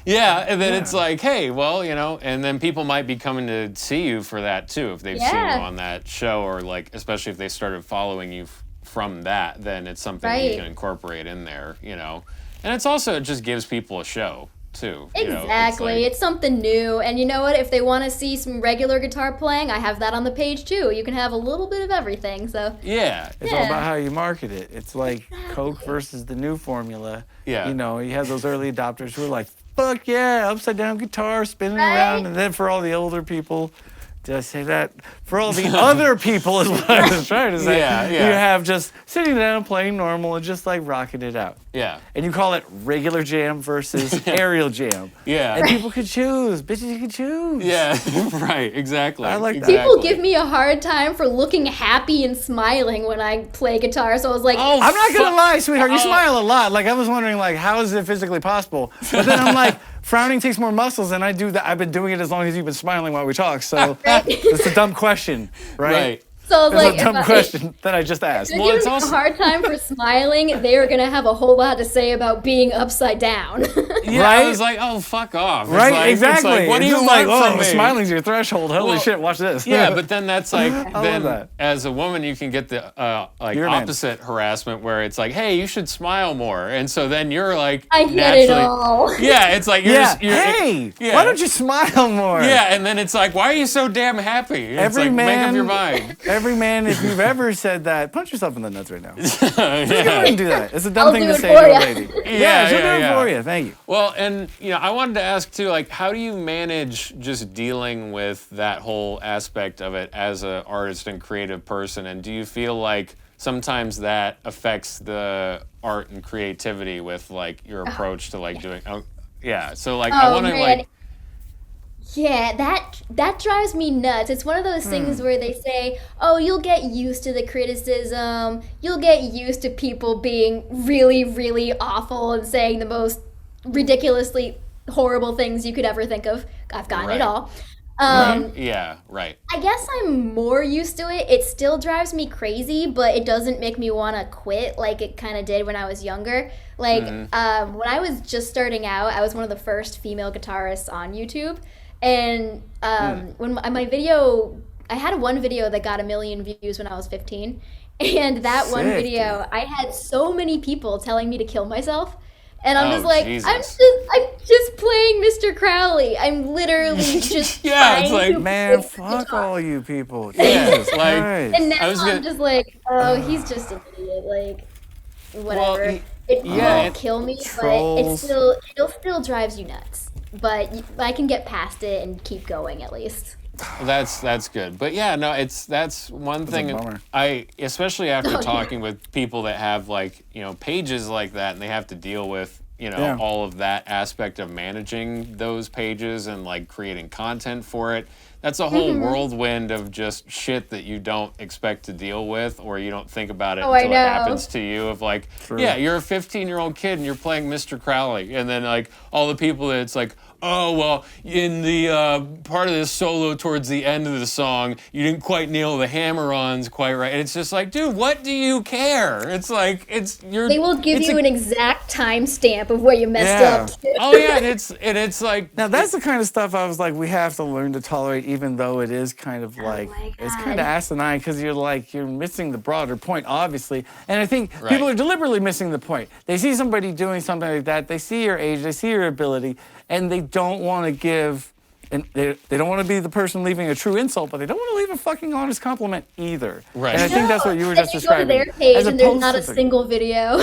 Yeah, and then it's like, hey, well, and then people might be coming to see you for that too if they've seen you on that show, or like, especially if they started following you from that, then it's something that you can incorporate in there, And it's also, it just gives people a show too. Exactly. It's something new, and you know what? If they want to see some regular guitar playing, I have that on the page too. You can have a little bit of everything. So it's all about how you market it. It's like Coke versus the new formula. Yeah, you have those early adopters who are like, fuck yeah, upside down guitar spinning around, and then for all the older people, did I say that? For all the other people is what I was trying to say. You have just sitting down, playing normal, and just like rocking it out. Yeah. And you call it regular jam versus aerial jam. Yeah. And people could choose. Bitches, you can choose. Yeah, right, exactly. I like that. People give me a hard time for looking happy and smiling when I play guitar, so I was like... I'm not going to lie, sweetheart, you smile a lot. Like, I was wondering, like, how is it physically possible? But then I'm like... Frowning takes more muscles, and I do that. I've been doing it as long as you've been smiling while we talk. So it's a dumb question, right? So I was That's like, a dumb question that I just asked. If they're giving me a hard time for smiling, they are gonna have a whole lot to say about being upside down. Yeah, Right? I was like, oh, fuck off. It's Right, like, exactly. It's like, what do you It's want like, from me? smiling's your threshold. Holy Well, shit, watch this. Yeah, but then that's like, love then that. as a woman, you can get the You're a man. opposite harassment where it's like, hey, you should smile more. And so then you're like, I get it naturally- all. Yeah, it's like, you're yeah, just, you're, hey, yeah. why don't you smile more? Yeah, and then it's like, why are you so damn happy? It's Every like, make up man- your mind. Every man, if you've ever said that, punch yourself in the nuts right now. Just go ahead Yeah. and do that. It's a dumb I'll thing do to it say for to a ya. lady. Yeah, she'll yeah, do it yeah. for you. Thank you. Well, and I wanted to ask too, like, how do you manage just dealing with that whole aspect of it as an artist and creative person? And do you feel like sometimes that affects the art and creativity with like your approach to like doing? Yeah. So like, I want to like. Yeah, that drives me nuts. It's one of those things where they say, "Oh, you'll get used to the criticism. You'll get used to people being really, really awful and saying the most ridiculously horrible things you could ever think of." I've gotten Right. it all. Yeah. Right. I guess I'm more used to it. It still drives me crazy, but it doesn't make me want to quit like it kind of did when I was younger. Like when I was just starting out, I was one of the first female guitarists on YouTube. And when my video, I had one video that got 1 million views when I was 15. And that one Sick, video, I had so many people telling me to kill myself. And I'm Oh, just like, Jesus. I'm just playing Mr. Crowley. I'm literally just Yeah, it's trying like, to Man, play fuck guitar. all you people. Yeah, Jesus like- Christ. And now I was I'm gonna- just like, oh, he's just an idiot. Like, whatever. It yeah, won't kill me, but Trolls. it still drives you nuts. But I can get past it and keep going at least. That's good. But yeah, no, that's one thing bummer. I especially after Oh, yeah. talking with people that have like, pages like that and they have to deal with, Yeah. all of that aspect of managing those pages and like creating content for it. That's a whole whirlwind of just shit that you don't expect to deal with or you don't think about it Oh, I until it know. happens to you of like, yeah, you're a 15-year-old kid and you're playing Mr. Crowley and then like all the people that it's like, oh, well, in the part of this solo towards the end of the song, you didn't quite nail the hammer-ons quite right. And it's just like, dude, what do you care? It's like, They will give you an exact timestamp of where you messed Yeah. up. Oh, yeah, and it's like... Now that's the kind of stuff I was like, we have to learn to tolerate, even though it is kind of like my it's God. kind of asinine because you're missing the broader point, obviously. And I think Right. people are deliberately missing the point. They see somebody doing something like that, they see your age, they see your ability, and they don't want to give. And they don't want to be the person leaving a true insult, but they don't want to leave a fucking honest compliment either. Right. And I think that's what you were Then just you go to describing. their page As and there's opposed not to a the- single video.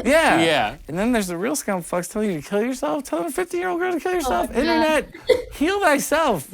Yeah. Yeah. And then there's the real scum fucks telling you to kill yourself, telling a 50-year-old girl to kill yourself. God. Internet, heal thyself.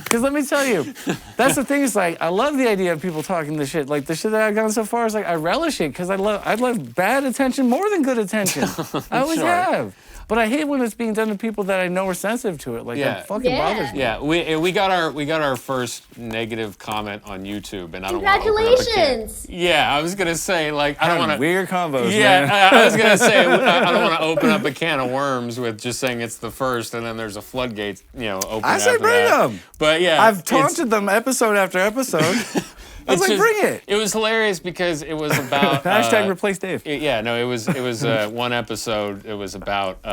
Because let me tell you, that's the thing. Is like I love the idea of people talking this shit. Like the shit that I've gone so far is like I relish it because I love bad attention more than good attention. I always Sure. have. But I hate when it's being done to people that I know are sensitive to it. Like Yeah. that fucking Yeah. bothers me. Yeah, we got our first negative comment on YouTube, and I don't want to open up a can. Congratulations. Yeah, I was gonna say like I don't want to. Weird combos, Yeah, man. I was gonna say I don't want to open up a can of worms with just saying it's the first, and then there's a floodgate, open. I say after bring that. them. But yeah, I've it's- taunted them episode after episode. I was it's like, just- bring it. It was hilarious because it was about Hashtag replace Dave. Yeah, no, it was one episode. It was about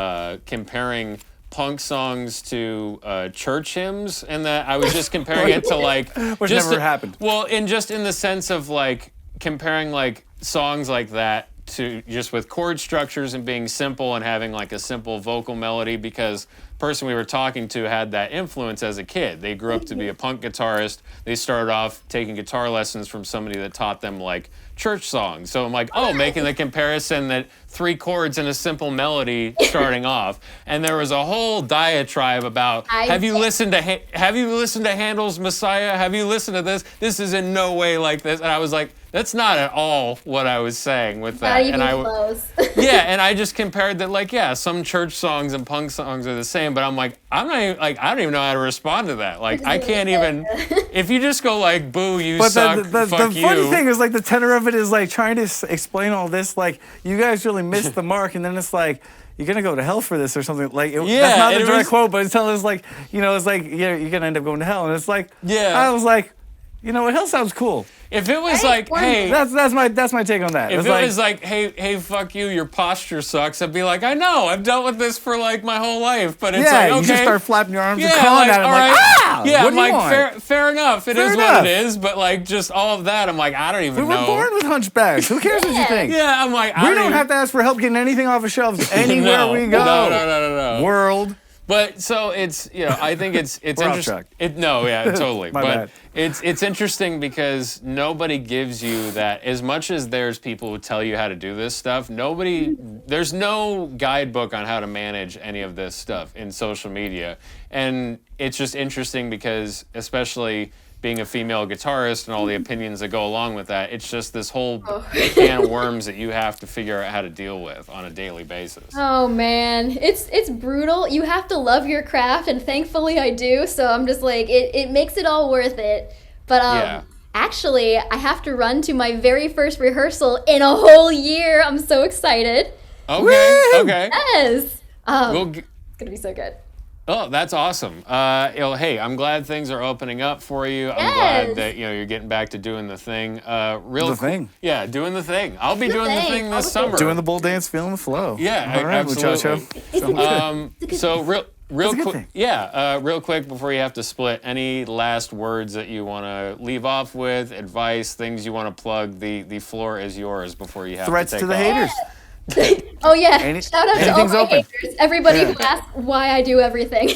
comparing punk songs to church hymns, and that I was just comparing it to like Which just never happened. Well, in the sense of like comparing like songs like that to just with chord structures and being simple and having like a simple vocal melody because the person we were talking to had that influence as a kid. They grew up to be a punk guitarist. They started off taking guitar lessons from somebody that taught them like church songs. So I'm like, making the comparison that 3 chords and a simple melody starting off. And there was a whole diatribe about have you listened to Handel's Messiah? Have you listened to this? This is in no way like this. And I was like, that's not at all what I was saying with that. Not even close. Yeah, and I just compared that like, yeah, some church songs and punk songs are the same, but I'm like, I'm not even, like, I don't even know how to respond to that. Like, I can't even, if you just go like, boo, you But suck, the fuck you. funny thing is like the tenor of it is like trying to explain all this like you guys really missed the mark, and then it's like you're gonna go to hell for this or something. Like that's not the direct quote, but it's telling us like it's like you're gonna end up going to hell, and it's like Yeah. I was like. You know, it hell sounds cool. If it was like, hey, That's my take on that. if it was like, hey, fuck you, your posture sucks, I'd be like, I know, I've dealt with this for like my whole life, but it's like, okay, you just start flapping your arms and yeah, calling like, at it. I'm all like, right. Yeah, what I'm do you like, want? fair enough. It Fair is enough. what it is, but like, just all of that, I'm like, I don't even We were know. born with hunchbacks. Who cares what you think? Yeah, I'm like, We don't have to ask for help getting anything off of shelves anywhere No, we go. no. World. But so it's, you know, I think it's We're off interesting. track. Totally. My but bad. it's interesting because nobody gives you that. As much as there's people who tell you how to do this stuff, there's no guidebook on how to manage any of this stuff in social media. And it's just interesting because, especially being a female guitarist and all the opinions that go along with that, it's just this whole can of worms that you have to figure out how to deal with on a daily basis. Oh man, it's brutal. You have to love your craft, and thankfully I do. So I'm just like, it makes it all worth it. But actually, I have to run to my very first rehearsal in a whole year. I'm so excited. Okay. Yes. We'll It's gonna be so good. Oh, that's awesome. Hey, I'm glad things are opening up for you. I'm glad that you're getting back to doing the thing. Thing. Yeah, doing the thing. I'll be doing the thing this summer. Doing the bull dance, feeling the flow. Yeah, all right, absolutely. So real good quick, thing. real quick before you have to split, any last words that you want to leave off with, advice, things you want to plug? The floor is yours before you have Threats to take to the off. haters. Oh yeah! Shout out to all anything's my open. haters. Everybody who asks why I do everything.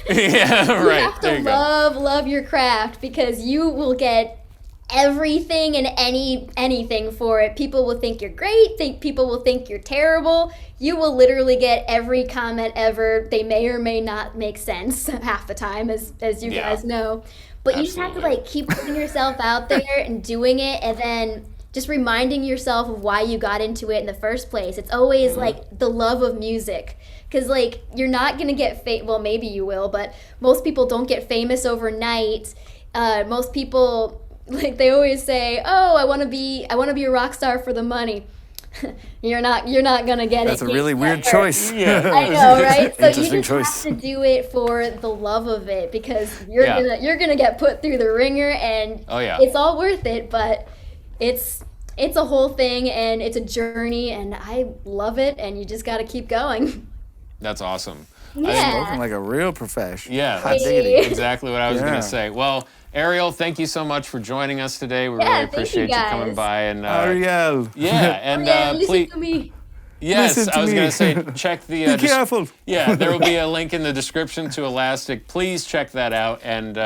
Yeah, You right. have There to you go. love your craft because you will get everything and anything for it. People will think you're great. People will think you're terrible. You will literally get every comment ever. They may or may not make sense half the time, as you guys know. But you just have to like keep putting yourself out there and doing it, and then just reminding yourself of why you got into it in the first place. It's always like the love of music. Because like you're not gonna get well, maybe you will, but most people don't get famous overnight. Most people, like, they always say, "Oh, I want to be a rock star for the money." You're not gonna get it. That's a really weird choice. Yeah. I know, right? So you Interesting just choice. have to do it for the love of it because you're gonna get put through the ringer, and it's all worth it. But it's a whole thing, and it's a journey, and I love it, and you just got to keep going. That's awesome. Spoken like a real professional. Yeah, Hot that's diggity. exactly what I was going to say. Well, Ariel, thank you so much for joining us today. We really appreciate you coming by. And Ariel. Yeah, and listen please. to me. Yes, Listen to I was me. going to say, check the. Be careful. Yeah, there will be a link in the description to Elastic. Please check that out, and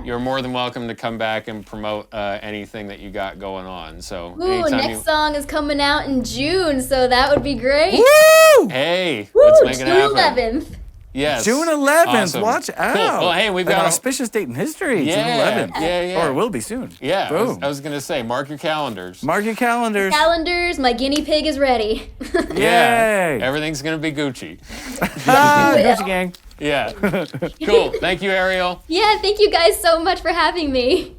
you're more than welcome to come back and promote anything that you got going on. So, Ooh, next song is coming out in June, so that would be great. Woo! Hey, Woo, let's make it June happen. 11th. Yes. June 11th. Awesome. Watch out. Cool. Well, hey, we've An got auspicious date in history. Yeah, June 11th. yeah. Or it will be soon. Yeah, Boom. I was going to say, mark your calendars. Mark your calendars. Calendars, my guinea pig is ready. Yeah, Yay. everything's going to be Gucci. Gucci gang. Yeah. Cool. Thank you, Ariel. Yeah, thank you guys so much for having me.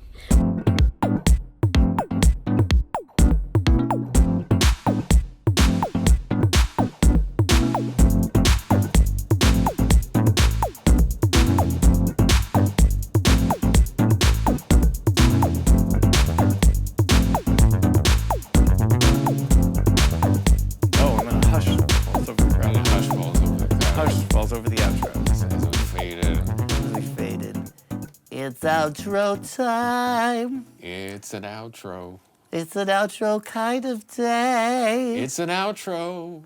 Oh, I'm in a hush. Falls over the crowd. Hush falls over the crowd. Hush falls over the outro. As we faded. We faded. It's outro time. It's an outro. It's an outro kind of day. It's an outro.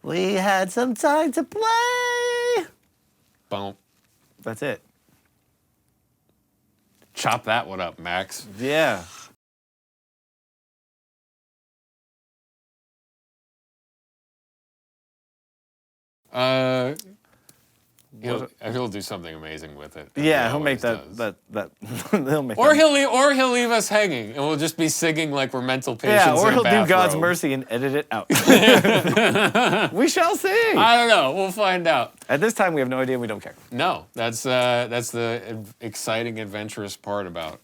We had some time to play. Bump. That's it. Chop that one up, Max. Yeah. He'll do something amazing with it. Yeah, He he'll make always that does. he'll make Or that. he'll leave us hanging, and we'll just be singing like we're mental patients. Yeah, or in a he'll do God's bathrobe. mercy and edit it out. We shall see. I don't know. We'll find out. At this time, we have no idea and we don't care. No, that's the exciting, adventurous part about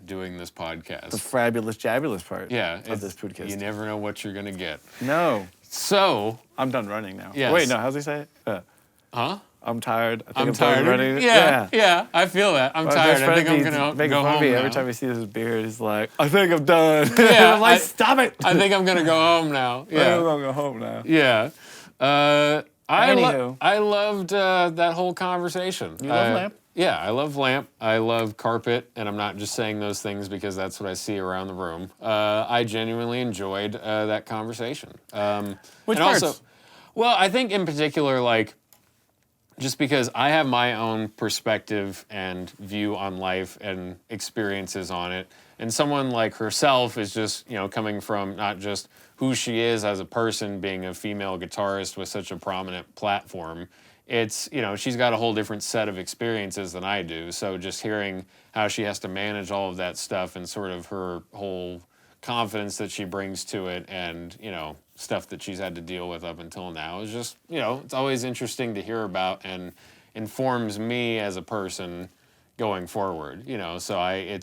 doing this podcast. The fabulous, jabulous part Yeah, of this podcast. You never know what you're gonna get. No. So, I'm done running now. Yes. Wait, no, how's he say it? huh? I'm tired. I think I'm tired. Ready. Yeah, I feel that. I'm tired. I think I'm going to go home now. Every time he sees his beard, he's like, I think I'm done. Yeah, I'm like, stop it. I think I'm going to go home now. Yeah. I think I'm going to go home now. Yeah. Anywho. I loved that whole conversation. You love Lamp? Yeah, I love Lamp. I love Carpet, and I'm not just saying those things because that's what I see around the room. I genuinely enjoyed that conversation. Which and parts? Also, well, I think in particular, like, just because I have my own perspective and view on life and experiences on it, and someone like herself is just, coming from not just who she is as a person, being a female guitarist with such a prominent platform. It's, she's got a whole different set of experiences than I do. So just hearing how she has to manage all of that stuff and sort of her whole confidence that she brings to it and, stuff that she's had to deal with up until now is just, it's always interesting to hear about and informs me as a person going forward, So I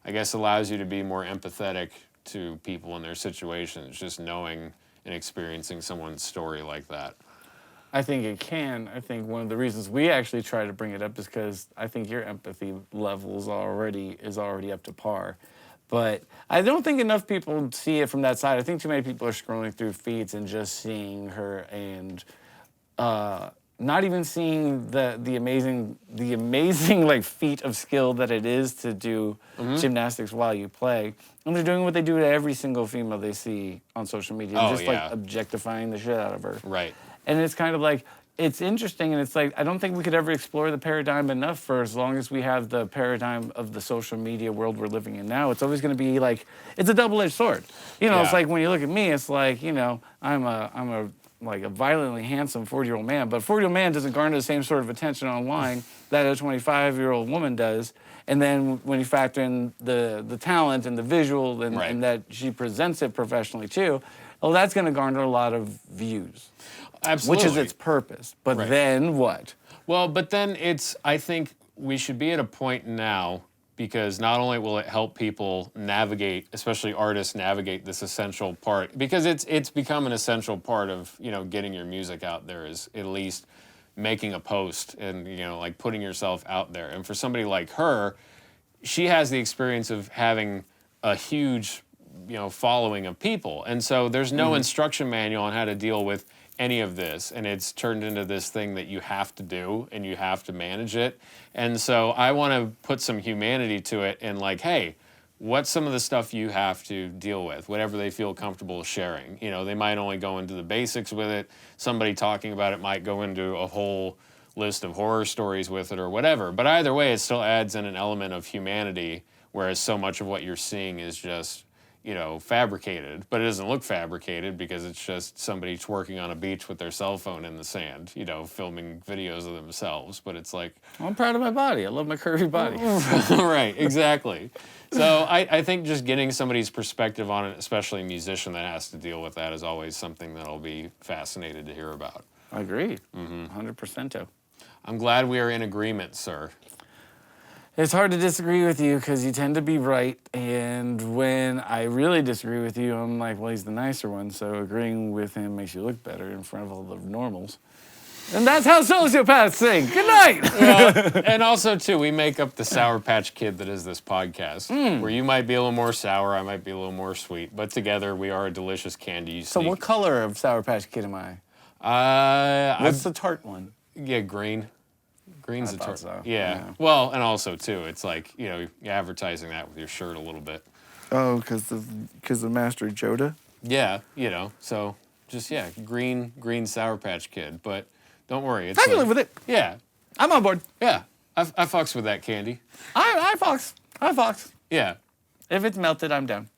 guess allows you to be more empathetic to people in their situations, just knowing and experiencing someone's story like that. I think it can. I think one of the reasons we actually try to bring it up is because I think your empathy level is already up to par. But I don't think enough people see it from that side. I think too many people are scrolling through feeds and just seeing her and not even seeing the amazing like feat of skill that it is to do gymnastics while you play. And they're doing what they do to every single female they see on social media, like objectifying the shit out of her. Right. And it's kind of like, it's interesting, and it's like, I don't think we could ever explore the paradigm enough for as long as we have the paradigm of the social media world we're living in now. It's always going to be like, it's a double-edged sword. It's like when you look at me, it's like, I'm a violently handsome 40-year-old man, but a 40-year-old man doesn't garner the same sort of attention online that a 25-year-old woman does. And then when you factor in the talent and the visual and that she presents it professionally too, well, that's going to garner a lot of views. Absolutely. Which is its purpose. But then what? Well, but then I think we should be at a point now, because not only will it help people navigate, especially artists navigate this essential part, because it's become an essential part of, getting your music out there, is at least making a post and, like putting yourself out there. And for somebody like her, she has the experience of having a huge, following of people. And so there's no instruction manual on how to deal with any of this, and it's turned into this thing that you have to do and you have to manage it. And so I want to put some humanity to it and like, hey, what's some of the stuff you have to deal with, whatever they feel comfortable sharing. They might only go into the basics with it. Somebody talking about it might go into a whole list of horror stories with it or whatever. But either way, it still adds in an element of humanity, whereas so much of what you're seeing is just fabricated, but it doesn't look fabricated because it's just somebody twerking on a beach with their cell phone in the sand, filming videos of themselves. But it's like, I'm proud of my body. I love my curvy body. Right, exactly. So I think just getting somebody's perspective on it, especially a musician that has to deal with that, is always something that I'll be fascinated to hear about. I agree. 100%. I'm glad we are in agreement, sir. It's hard to disagree with you because you tend to be right, and when I really disagree with you, I'm like, well, he's the nicer one, so agreeing with him makes you look better in front of all the normals. And that's how sociopaths think. Good night! Well, and also, too, we make up the Sour Patch Kid that is this podcast, where you might be a little more sour, I might be a little more sweet, but together we are a delicious candy. So what color of Sour Patch Kid am I? What's the tart one? Yeah, green. Green's a tart. So. Yeah. Well, and also, too, it's like, you're advertising that with your shirt a little bit. Oh, because of Master Yoda? Yeah, so just, green Sour Patch Kid. But don't worry. I can live with it. Yeah. I'm on board. Yeah. I fucks with that candy. I fox. Yeah. If it's melted, I'm down.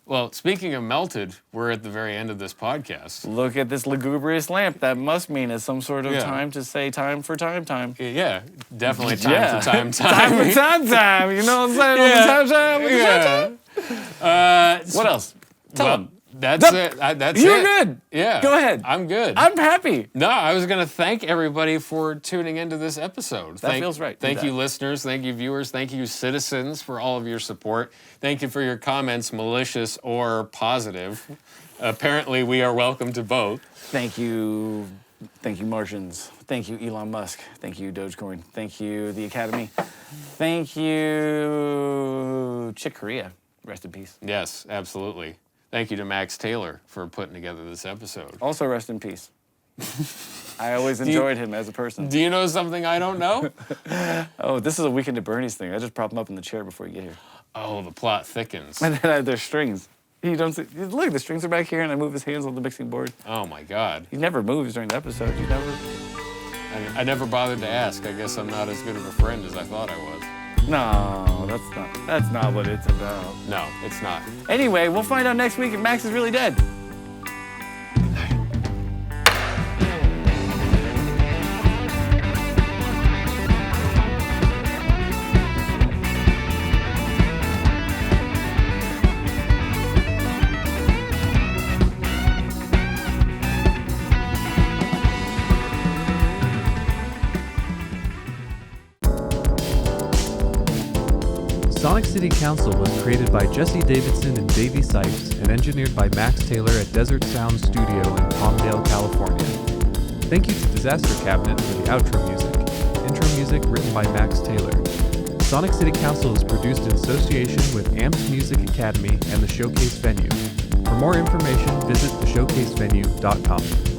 Well, speaking of melted, we're at the very end of this podcast. Look at this lugubrious lamp. That must mean it's some sort of time to say time for time. Yeah, definitely time for time. Time for time. You know what I'm saying? Yeah. What else? Tell them. That's it. That's You're it. good. Yeah. Go ahead. I'm good. I'm happy. No, I was going to thank everybody for tuning into this episode. That feels right. Thank you, listeners. Thank you, viewers. Thank you, citizens, for all of your support. Thank you for your comments, malicious or positive. Apparently, we are welcome to both. Thank you, Martians. Thank you, Elon Musk. Thank you, Dogecoin. Thank you, the Academy. Thank you, Chick Corea. Rest in peace. Yes, absolutely. Thank you to Max Taylor for putting together this episode. Also, rest in peace. I always enjoyed him as a person. Do you know something I don't know? Oh, this is a Weekend at Bernie's thing. I just prop him up in the chair before you get here. Oh, the plot thickens. And then there's strings. You don't see, look, the strings are back here, and I move his hands on the mixing board. Oh my God. He never moves during the episode. He never. I never bothered to ask. I guess I'm not as good of a friend as I thought I was. No, that's not what it's about. No, it's not. Anyway, we'll find out next week if Max is really dead. Sonic City Council was created by Jesse Davidson and Davey Sipes and engineered by Max Taylor at Desert Sound Studio in Palmdale, California. Thank you to Disaster Cabinet for the outro music. Intro music written by Max Taylor. Sonic City Council is produced in association with Amps Music Academy and the Showcase Venue. For more information, visit theshowcasevenue.com.